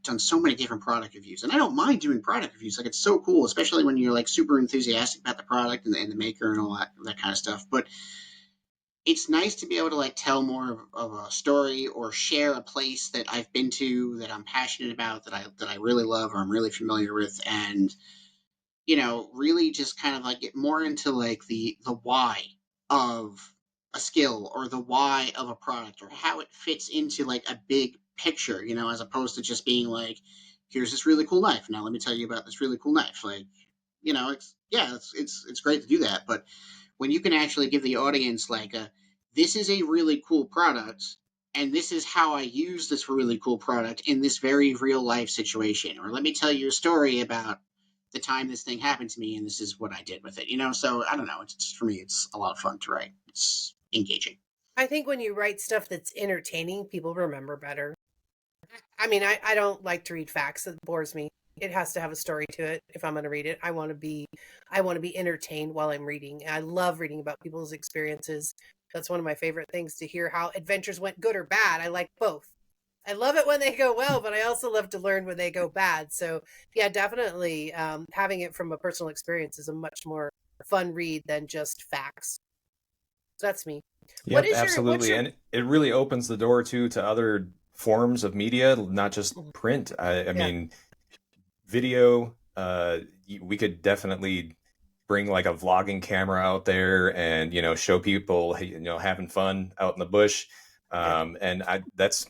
done so many different product reviews, and I don't mind doing product reviews. Like, it's so cool, especially when you're like super enthusiastic about the product and the maker and all that kind of stuff. But it's nice to be able to like tell more of a story or share a place that I've been to, that I'm passionate about, that I really love or I'm really familiar with, and, you know, really just kind of like get more into like the why of a skill or the why of a product or how it fits into like a big picture, you know, as opposed to just being like, here's this really cool knife. Now let me tell you about this really cool knife. Like, you know, it's great to do that, but when you can actually give the audience like this is a really cool product, and this is how I use this really cool product in this very real life situation, or let me tell you a story about the time this thing happened to me, and this is what I did with it, you know? So I don't know. It's just, for me, it's a lot of fun to write. It's engaging. I think when you write stuff that's entertaining, people remember better. I mean, I don't like to read facts. It bores me. It has to have a story to it. If I'm going to read it, I want to be entertained while I'm reading. And I love reading about people's experiences. That's one of my favorite things, to hear how adventures went good or bad. I like both. I love it when they go well, but I also love to learn when they go bad. So yeah, definitely having it from a personal experience is a much more fun read than just facts. So that's me. Yep, absolutely. And it really opens the door to other forms of media, not just print. I mean, video, we could definitely bring like a vlogging camera out there and, show people, having fun out in the bush. And that's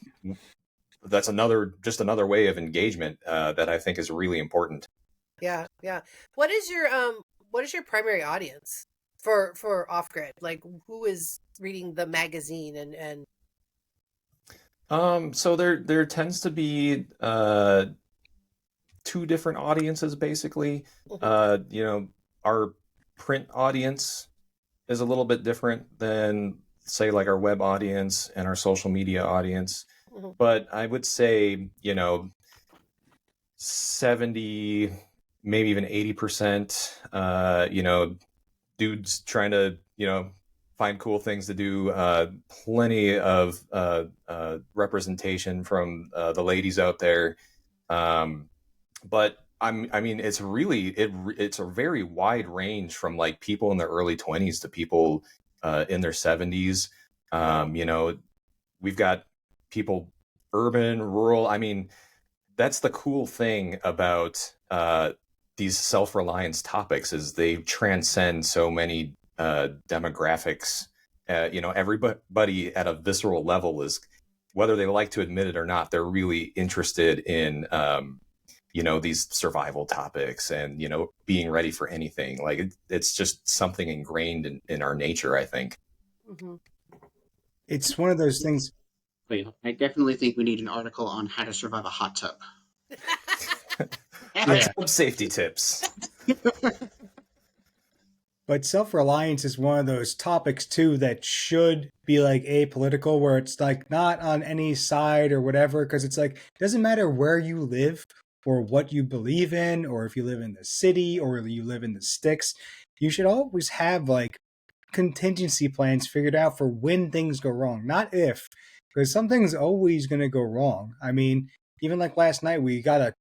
another way of engagement that I think is really important. Yeah. What is your primary audience for Off-Grid? Like, who is reading the magazine and so there tends to be two different audiences basically. Our print audience is a little bit different than, say, like our web audience and our social media audience. But I would say, 70, maybe even 80%, dudes trying to, find cool things to do, plenty of representation from the ladies out there. But I mean, it's really, it's a very wide range from like people in their early 20s to people in their 70s. We've got people urban, rural. I mean, that's the cool thing about these self-reliance topics is they transcend so many demographics. Everybody at a visceral level is, whether they like to admit it or not, they're really interested in these survival topics and being ready for anything. Like it's just something ingrained in our nature, I think. It's one of those things. I definitely think we need an article on how to survive a hot tub. Tub safety tips. But self-reliance is one of those topics too that should be like apolitical, where it's like not on any side or whatever, because it's like it doesn't matter where you live or what you believe in, or if you live in the city or you live in the sticks, you should always have like contingency plans figured out for when things go wrong, not if, because something's always going to go wrong. I mean, even like last night, we got a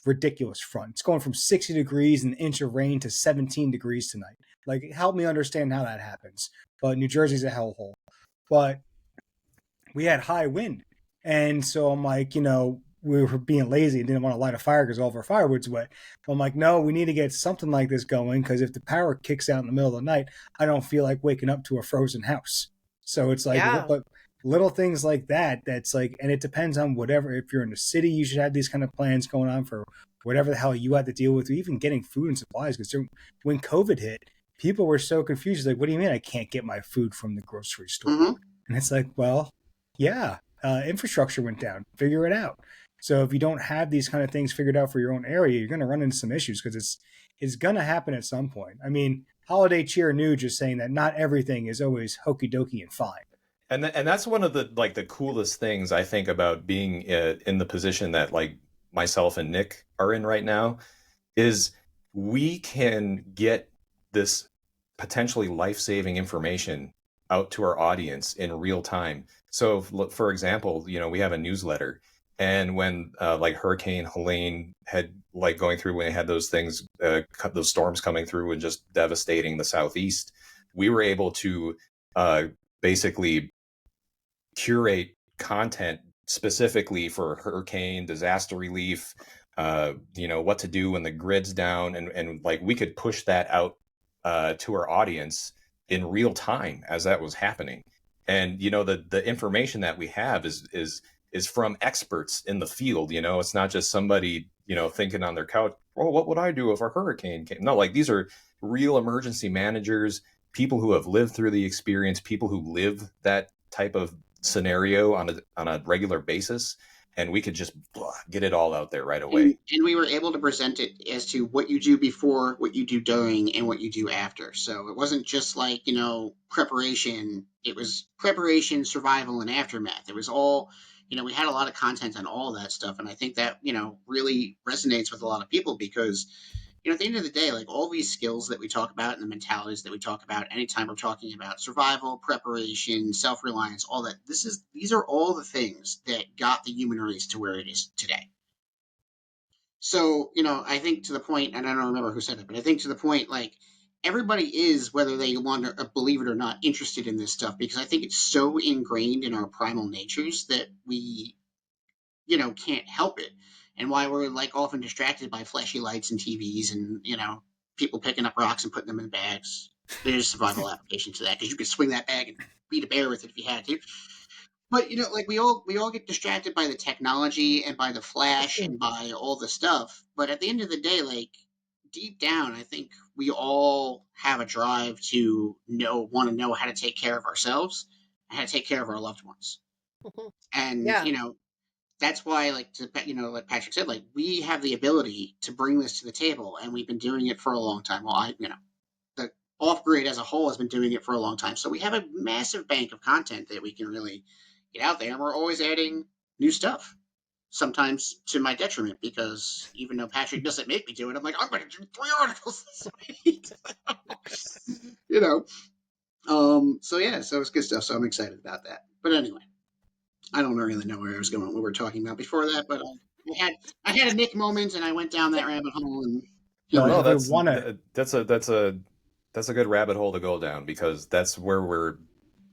ridiculous front. It's going from 60 degrees and an inch of rain to 17 degrees tonight. Like, help me understand how that happens. But New Jersey's a hellhole. But we had high wind. And so I'm like, we were being lazy and didn't want to light a fire because all of our firewood's wet. I'm like, no, we need to get something like this going, because if the power kicks out in the middle of the night, I don't feel like waking up to a frozen house. So it's like, but little things like that, that's like, and it depends on whatever. If you're in the city, you should have these kind of plans going on for whatever the hell you had to deal with, even getting food and supplies. Because when COVID hit, people were so confused. Like, what do you mean I can't get my food from the grocery store? And it's like, well, yeah, infrastructure went down. Figure it out. So if you don't have these kind of things figured out for your own area, you're going to run into some issues, because it's going to happen at some point. I mean, Holiday Cheer Nude just saying that not everything is always hokey dokey and fine. And that's one of the coolest things I think about being in the position that like myself and Nick are in right now, is we can get this potentially life-saving information out to our audience in real time. So for example, we have a newsletter, and when like Hurricane Helene had like going through, when they had those things, those storms coming through and just devastating the Southeast, we were able to basically curate content specifically for hurricane disaster relief, what to do when the grid's down, and like we could push that out to our audience in real time as that was happening. And the information that we have is from experts in the field. It's not just somebody thinking on their couch, oh, what would I do if a hurricane came? No, like these are real emergency managers, people who have lived through the experience, people who live that type of scenario on a regular basis, and we could just get it all out there right away. And we were able to present it as to what you do before, what you do during, and what you do after. So it wasn't just like, preparation. It was preparation, survival, and aftermath. It was all, we had a lot of content on all that stuff. And I think that, really resonates with a lot of people, because at the end of the day, like all these skills that we talk about and the mentalities that we talk about, anytime we're talking about survival, preparation, self-reliance, all that, these are all the things that got the human race to where it is today. So, I think to the point, and I don't remember who said it, but I think to the point, like, everybody is, whether they want to believe it or not, interested in this stuff, because I think it's so ingrained in our primal natures that we, can't help it. And why we're like often distracted by flashy lights and TVs and, people picking up rocks and putting them in bags. There's survival application to that, because you could swing that bag and beat a bear with it if you had to. But like we all get distracted by the technology and by the flash and by all the stuff. But at the end of the day, like deep down, I think we all have a drive to want to know how to take care of ourselves and how to take care of our loved ones. And Yeah. that's why, like like Patrick said, like we have the ability to bring this to the table, and we've been doing it for a long time. Well, the Off Grid as a whole has been doing it for a long time, so we have a massive bank of content that we can really get out there, and we're always adding new stuff. Sometimes to my detriment, because even though Patrick doesn't make me do it, I'm like, I'm going to do 3 articles this week. So yeah, so it's good stuff. So I'm excited about that. But anyway, I don't really know where I was going, what we were talking about before that, but I had a Nick moment, and I went down that rabbit hole, and Well, if we that's wanna- that's a good rabbit hole to go down, because that's where we're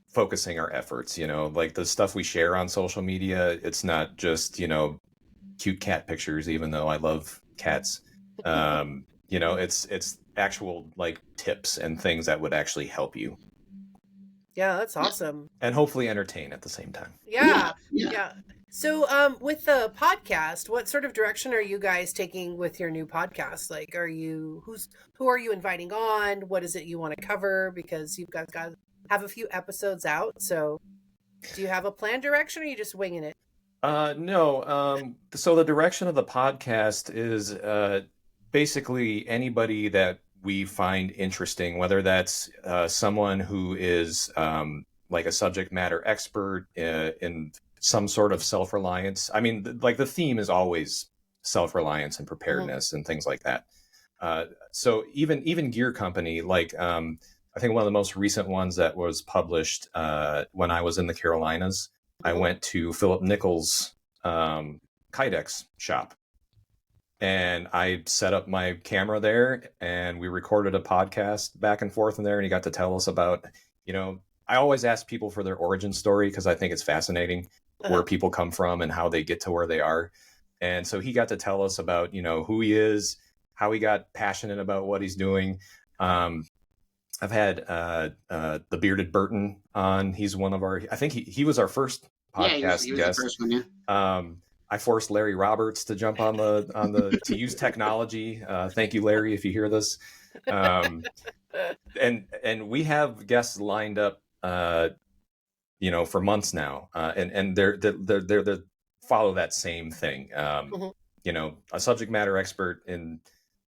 focusing our efforts. Like the stuff we share on social media, it's not just cute cat pictures, even though I love cats. It's actual like tips and things that would actually help you, Yeah, that's awesome. and hopefully entertain at the same time. Yeah. Yeah. So, with the podcast, what sort of direction are you guys taking with your new podcast? Like, who are you inviting on? What is it you want to cover? Because you've got have a few episodes out. So, do you have a planned direction, or are you just winging it? No. So the direction of the podcast is basically anybody that we find interesting, whether that's someone who is like a subject matter expert in some sort of self-reliance. I mean, like the theme is always self-reliance and preparedness and things like that. So even gear company, like I think one of the most recent ones that was published when I was in the Carolinas, I went to Philip Nichols' Kydex shop, and I set up my camera there, and we recorded a podcast back and forth in there, and he got to tell us about, I always ask people for their origin story, because I think it's fascinating where people come from and how they get to where they are. And so he got to tell us about, who he is, how he got passionate about what he's doing. I've had the Bearded Burton on. He's one of our, I think he was our first podcast he was guest. the first one, yeah. I forced Larry Roberts to jump on the to use technology. Thank you, Larry, if you hear this. And we have guests lined up, for months now, and they're follow that same thing. A subject matter expert in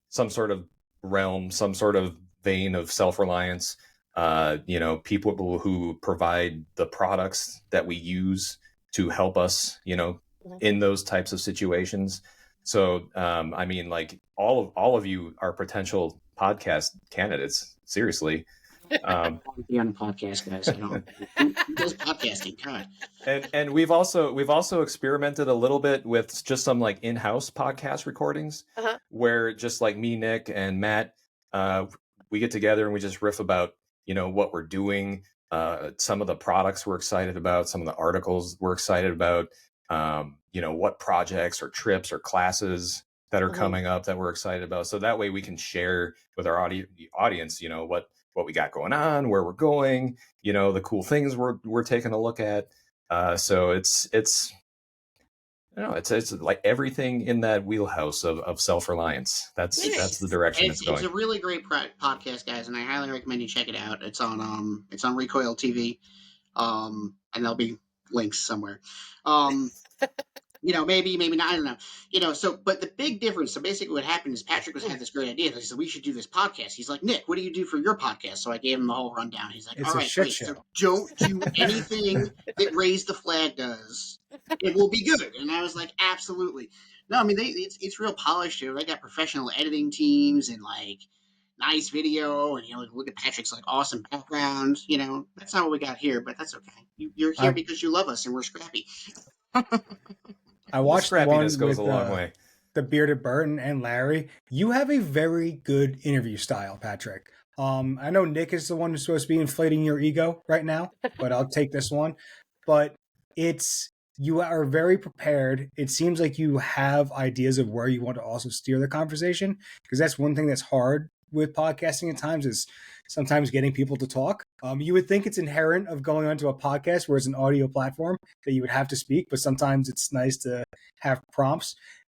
some sort of realm, some sort of vein of self-reliance. People who provide the products that we use to help us, in those types of situations. So, I mean, like all of you are potential podcast candidates. Seriously. I want to be on a podcast, guys. Who does podcasting? God. And we've also experimented a little bit with just some like in-house podcast recordings, where just like me, Nick, and Matt, we get together and we just riff about, what we're doing, some of the products we're excited about, some of the articles we're excited about, what projects or trips or classes that are coming up that we're excited about. So that way we can share with our audience, what we got going on, where we're going, the cool things we're taking a look at. So it's like everything in that wheelhouse of self-reliance. That's the direction it's going. It's a really great podcast, guys, and I highly recommend you check it out. It's on Recoil TV, and there'll be links somewhere. Maybe not, I don't know. But the big difference, so basically what happened is Patrick had this great idea. He said, we should do this podcast. He's like, Nick, what do you do for your podcast? So I gave him the whole rundown. He's like, It's all a right, shit great. show. So don't do anything that Raise the Flag does. It will be good. And I was like, absolutely. No, I mean, it's real polished here. They got professional editing teams and like nice video, and look at Patrick's like awesome background. That's not what we got here, but that's okay. You're here because you love us, and we're scrappy. I watched the one Scrappiness goes with a long way. the Bearded Burton and Larry. You have a very good interview style, Patrick. I know Nick is the one who's supposed to be inflating your ego right now, but I'll take this one. But you are very prepared. It seems like you have ideas of where you want to also steer the conversation, because that's one thing that's hard with podcasting at times is sometimes getting people to talk. You would think it's inherent of going onto a podcast where it's an audio platform that you would have to speak, but sometimes it's nice to have prompts.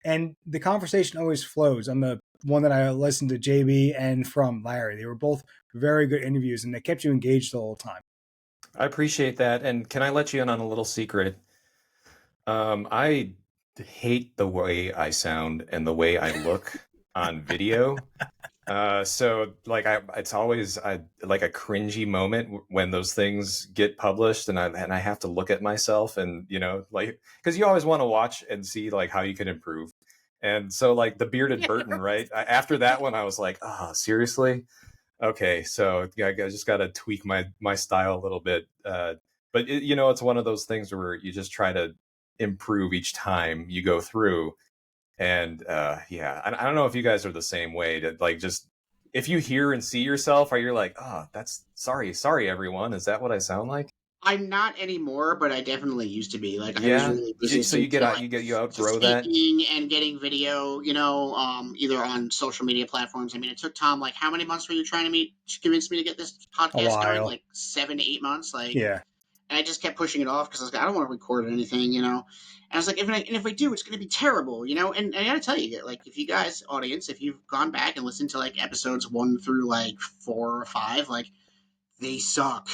And the conversation always flows. On the one that I listened to JB and from Larry, they were both very good interviews and they kept you engaged the whole time. I appreciate that. And can I let you in on a little secret? I hate the way I sound and the way I look on video. So like it's always like a cringy moment when those things get published and I have to look at myself and, you know, like, because you always want to watch and see like how you can improve. And so like the bearded Burton, right? After that one, I was like, oh, seriously? Okay, so I just got to tweak my style a little bit. But you know, it's one of those things where you just try to improve each time you go through. And yeah, I don't know if you guys are the same way. To like, just if you hear and see yourself, are you like, oh, that's sorry everyone? Is that what I sound like? I'm not anymore, but I definitely used to be. Like, Yeah. I was really resistant So you outgrow that and getting video, you know, either on social media platforms. I mean, it took Tom like how many months were you trying to convince me to get this podcast going? Like 7 to 8 months. Like, yeah. And I just kept pushing it off because I was like, I don't want to record anything, you know. And I was like, if we do, it's going to be terrible, you know. And I got to tell you, like, if you guys, audience, if you've gone back and listened to like episodes 1 through like 4 or 5, like, they suck.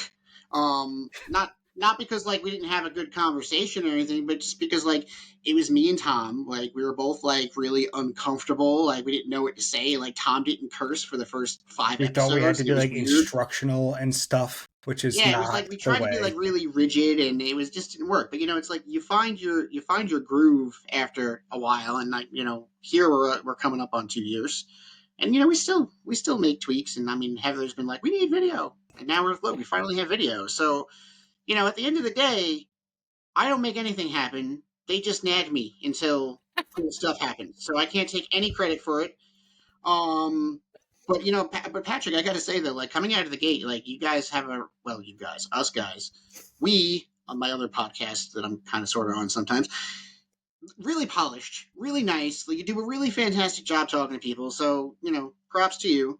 Not because like we didn't have a good conversation or anything, but just because like it was me and Tom. Like we were both like really uncomfortable. Like we didn't know what to say. Like Tom didn't curse for the first 5 episodes. We thought we had to be like instructional and stuff, which is it was like we tried to be like really rigid, and it was just didn't work. But you know, it's like you find your groove after a while, and like you know, here we're coming up on 2 years, and you know we still make tweaks. And I mean, Heather's been like, we need video, and now we finally have video. So you know, at the end of the day, I don't make anything happen. They just nag me until cool stuff happens. So I can't take any credit for it. But you know, but Patrick, I got to say though, like coming out of the gate, like you guys have us guys, we on my other podcast that I'm kind of sort of on sometimes, really polished, really nice. Like, you do a really fantastic job talking to people. So you know, props to you.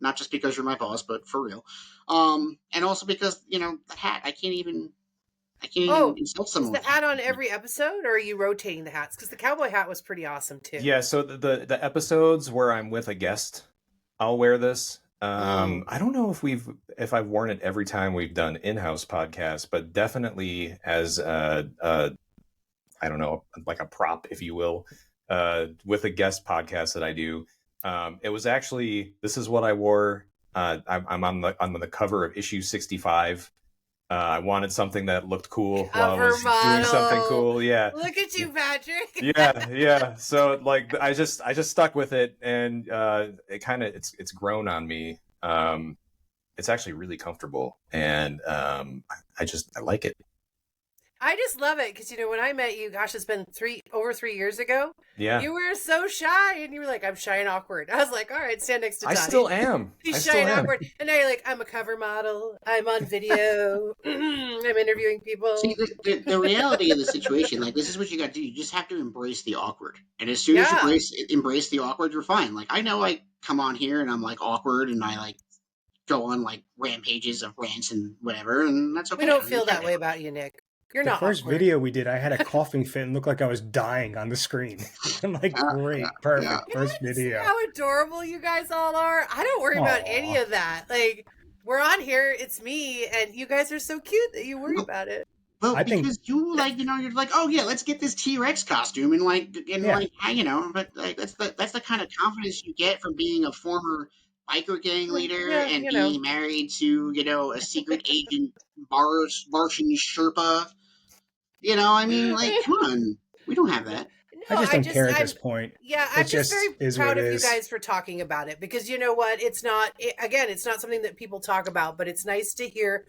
Not just because you're my boss, but for real. And also because, you know, the hat, I can't even insult someone. Is the hat on every episode, or are you rotating the hats? Because the cowboy hat was pretty awesome too. Yeah, so the episodes where I'm with a guest, I'll wear this. I don't know if I've worn it every time we've done in-house podcasts, but definitely as I don't know, like a prop, if you will, with a guest podcast that I do. It was actually, this is what I wore. I'm on the cover of issue 65. I wanted something that looked cool while I was doing something cool. Yeah. Look at you, Patrick. Yeah. So like, I just stuck with it, and it kind of it's grown on me. It's actually really comfortable, and I like it. I just love it because, you know, when I met you, gosh, it's been over 3 years ago. Yeah. You were so shy, and you were like, I'm shy and awkward. I was like, all right, stand next to Donnie. I still am. He's shy and awkward. And now you're like, I'm a cover model. I'm on video. I'm interviewing people. See, the reality of the situation, like, this is what you got to do. You just have to embrace the awkward. And as soon as you embrace the awkward, you're fine. Like, I know I come on here and I'm, like, awkward, and I, like, go on, like, rampages of rants and whatever, and that's okay. We don't feel that way about you, Nick. You're not. The first video we did, I had a coughing fit and looked like I was dying on the screen. I'm like, great, perfect, first video. See how adorable you guys all are? I don't worry about any of that. Like, we're on here, it's me, and you guys are so cute that you worry about it. Well, because you, like, you know, you're like, oh yeah, let's get this T-Rex costume, and like, you know, but like that's the kind of confidence you get from being a former biker gang leader and being married to, you know, a secret agent Martian Sherpa. You know, I mean, like, come on. We don't have that. No, I just don't care at this point. Yeah, I'm just very proud of you guys for talking about it, because you know what? It's not something that people talk about, but it's nice to hear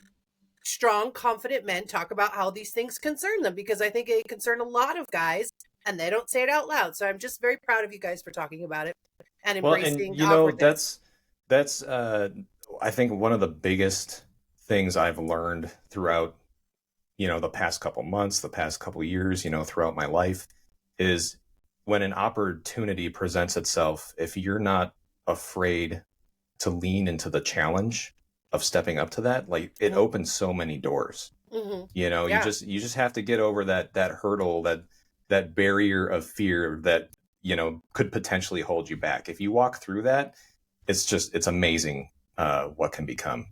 strong, confident men talk about how these things concern them, because I think it concern a lot of guys and they don't say it out loud. So I'm just very proud of you guys for talking about it and embracing. Well, and you know, that's I think one of the biggest things I've learned throughout, the past couple months, the past couple years, throughout my life is when an opportunity presents itself, if you're not afraid to lean into the challenge of stepping up to that, like it opens so many doors. Yeah. You just have to get over that hurdle, that barrier of fear that, could potentially hold you back. If you walk through that, it's amazing what can become.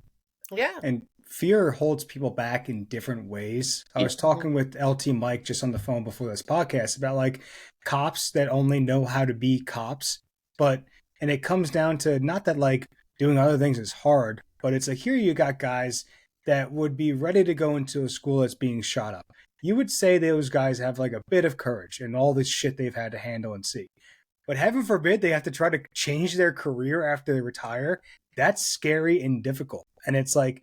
Yeah. And fear holds people back in different ways. I was talking with LT Mike just on the phone before this podcast about like cops that only know how to be cops, and it comes down to not that like doing other things is hard, but it's like here you got guys that would be ready to go into a school that's being shot up. You would say those guys have like a bit of courage and all this shit they've had to handle and see. But heaven forbid they have to try to change their career after they retire. That's scary and difficult. And it's like,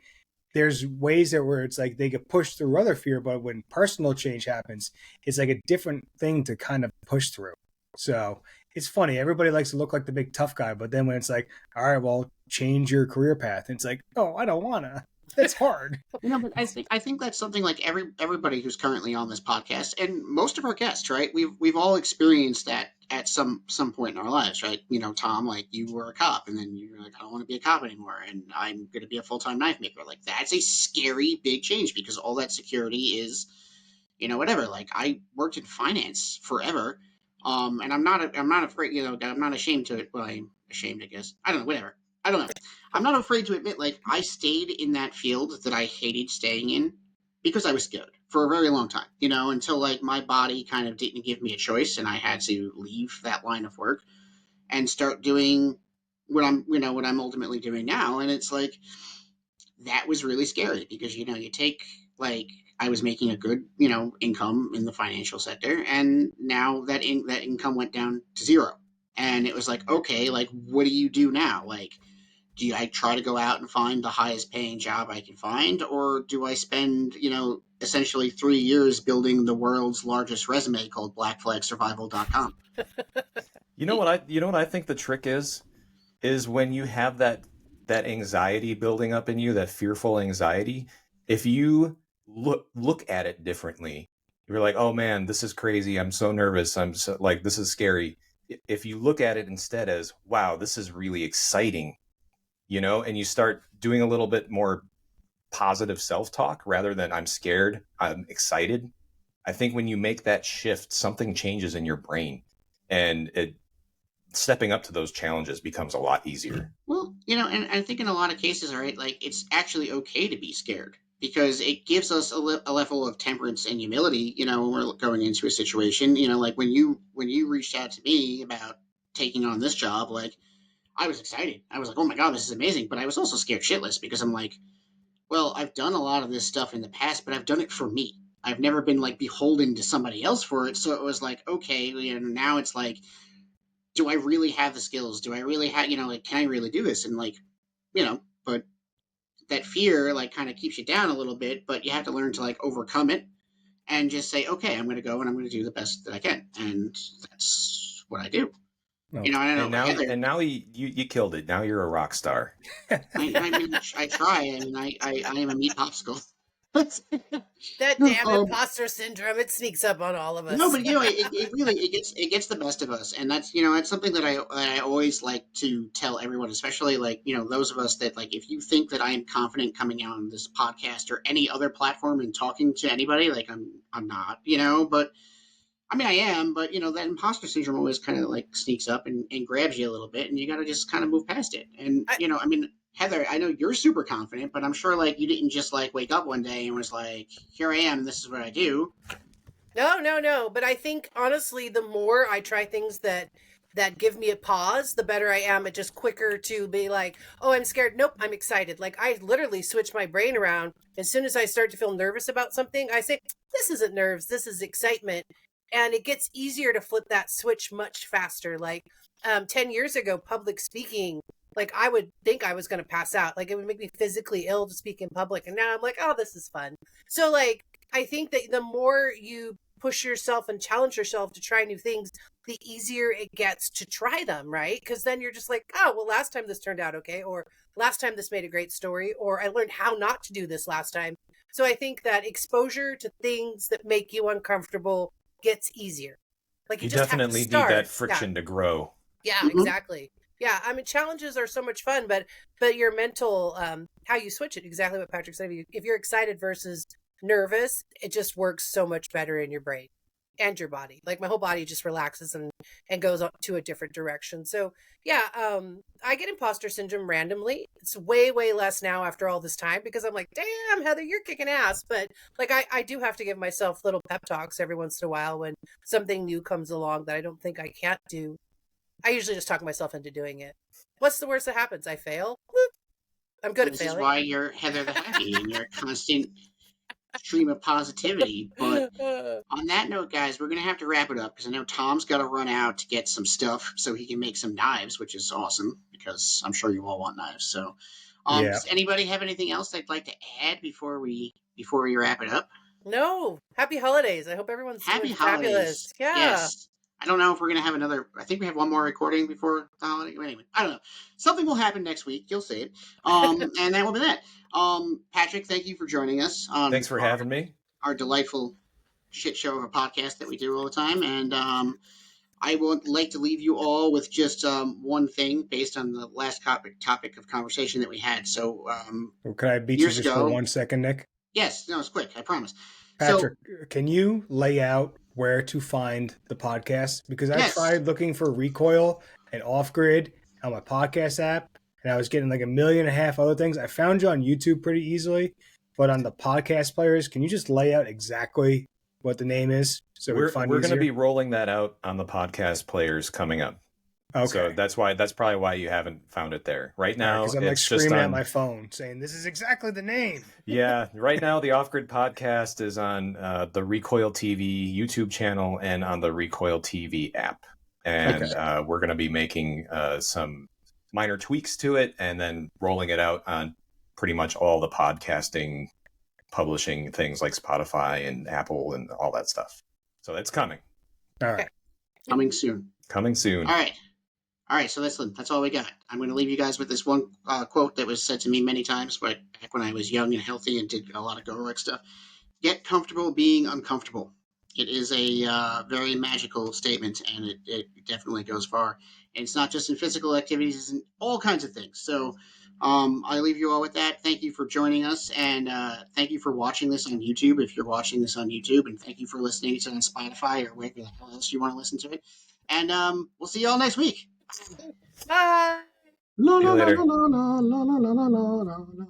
there's ways that where it's like they get pushed through other fear, but when personal change happens, it's like a different thing to kind of push through. So it's funny. Everybody likes to look like the big tough guy, but then when it's like, all right, well, change your career path. And it's like, oh, I don't want to. That's hard. But I think that's something like everybody who's currently on this podcast, and most of our guests, right? We've all experienced that at some point in our lives, right? Tom, like you were a cop, and then you're like, I don't want to be a cop anymore, and I'm going to be a full-time knife maker. Like that's a scary big change because all that security is, whatever. Like I worked in finance forever, and I'm not afraid. I'm not ashamed to. Well, I'm ashamed, I guess. I don't know. Whatever. I don't know. I'm not afraid to admit, like, I stayed in that field that I hated staying in because I was scared for a very long time, until, like, my body kind of didn't give me a choice and I had to leave that line of work and start doing what I'm ultimately doing now. And it's like, that was really scary because, you take, like, I was making a good, income in the financial sector, and now that income went down to zero. And it was like, okay, like, what do you do now? Like, do I try to go out and find the highest paying job I can find? Or do I spend, essentially 3 years building the world's largest resume called blackflagsurvival.com? You know what I think the trick is when you have that anxiety building up in you, that fearful anxiety, if you look at it differently, you're like, oh man, this is crazy. I'm so nervous. I'm so like, this is scary. If you look at it instead as, wow, this is really exciting, and you start doing a little bit more positive self-talk rather than I'm scared, I'm excited. I think when you make that shift, something changes in your brain, and stepping up to those challenges becomes a lot easier. Well, and I think in a lot of cases, all right, like it's actually okay to be scared because it gives us a level of temperance and humility, when we're going into a situation, like when you reached out to me about taking on this job, like I was excited. I was like, oh my God, this is amazing. But I was also scared shitless because I'm like, well, I've done a lot of this stuff in the past, but I've done it for me. I've never been like beholden to somebody else for it. So it was like, okay, now it's like, do I really have the skills? Do I really have, like, can I really do this? And like, but that fear like kind of keeps you down a little bit, but you have to learn to like overcome it and just say, okay, I'm going to go and I'm going to do the best that I can. And that's what I do. Well, I know. And now you killed it. Now you're a rock star. I try. I am a meat popsicle. That damn imposter syndrome, it sneaks up on all of us. No, but it really gets the best of us, and that's that's something that I always like to tell everyone, especially like those of us that like if you think that I am confident coming out on this podcast or any other platform and talking to anybody, like I'm not, but. I mean, I am, but that imposter syndrome always kind of like sneaks up and grabs you a little bit, and you got to just kind of move past it. And I mean, Heather, I know you're super confident, but I'm sure like you didn't just like wake up one day and was like, "Here I am. This is what I do." No. But I think honestly, the more I try things that give me a pause, the better I am at just quicker to be like, oh, I'm scared. Nope, I'm excited. Like I literally switch my brain around. As soon as I start to feel nervous about something, I say, this isn't nerves. This is excitement. And it gets easier to flip that switch much faster. Like 10 years ago, public speaking, like I would think I was going to pass out. Like it would make me physically ill to speak in public. And now I'm like, oh, this is fun. So like, I think that the more you push yourself and challenge yourself to try new things, the easier it gets to try them, right? Because then you're just like, oh, well, last time this turned out okay, or last time this made a great story, or I learned how not to do this last time. So I think that exposure to things that make you uncomfortable gets easier. Like You just have to definitely need start. that friction to grow. Yeah, Mhm. exactly. Yeah, I mean, challenges are so much fun, but your mental, how you switch it, exactly what Patrick said. If you're excited versus nervous, it just works so much better in your brain and your body. Like my whole body just relaxes and goes up to a different direction. So yeah, I get imposter syndrome randomly. It's way, way less now after all this time because I'm like, damn, Heather, you're kicking ass. But like I do have to give myself little pep talks every once in a while when something new comes along that I don't think I can't do. I usually just talk myself into doing it. What's the worst that happens? I fail. Whoop. I'm good at This is failing. why you're Heather the Happy and you're a constant stream of positivity. But on that note, guys, we're going to have to wrap it up because I know Tom's got to run out to get some stuff so he can make some knives, which is awesome because I'm sure you all want knives. So, Yeah. does anybody have anything else they'd like to add before we wrap it up? No. Happy holidays. I hope everyone's Happy doing holidays. fabulous. Yeah. Yes. I don't know if we're going to have another. I think we have one more recording before the holiday. Anyway, I don't know. Something will happen next week. You'll see it. And that will be that. Patrick, thank you for joining us on Thanks for having me. our delightful shit show of a podcast that we do all the time. And I would like to leave you all with just one thing based on the last topic of conversation that we had. So, Well, can I beat you years just ago- for 1 second, Nick? yes, no, it's quick. I promise. Patrick, can you lay out where to find the podcast? Because I Yes. tried looking for Recoil and Off-Grid on my podcast app, and I was getting like 1.5 million other things. I found you on YouTube pretty easily, but on the podcast players, can you just lay out exactly what the name is so we We're can find going to easier? be rolling that out on the podcast players coming up. Okay. So that's probably why you haven't found it there. Right now, Because I'm like it's just screaming at on, my phone saying, this is exactly the name. yeah, right now the Off-Grid podcast is on the Recoil TV YouTube channel and on the Recoil TV app. And we're going to be making some minor tweaks to it and then rolling it out on pretty much all the podcasting publishing things like Spotify and Apple and all that stuff. So it's coming. All right. Coming soon. Coming soon. All right, so that's all we got. I'm going to leave you guys with this one quote that was said to me many times back when I was young and healthy and did a lot of GoRec stuff. Get comfortable being uncomfortable. It is a very magical statement, and it definitely goes far. And it's not just in physical activities, it's in all kinds of things. So I leave you all with that. Thank you for joining us, and thank you for watching this on YouTube if you're watching this on YouTube, and thank you for listening to it on Spotify or wherever the hell else you want to listen to it. And we'll see you all next week. Bye. La See you la la later. la la la la la la la la.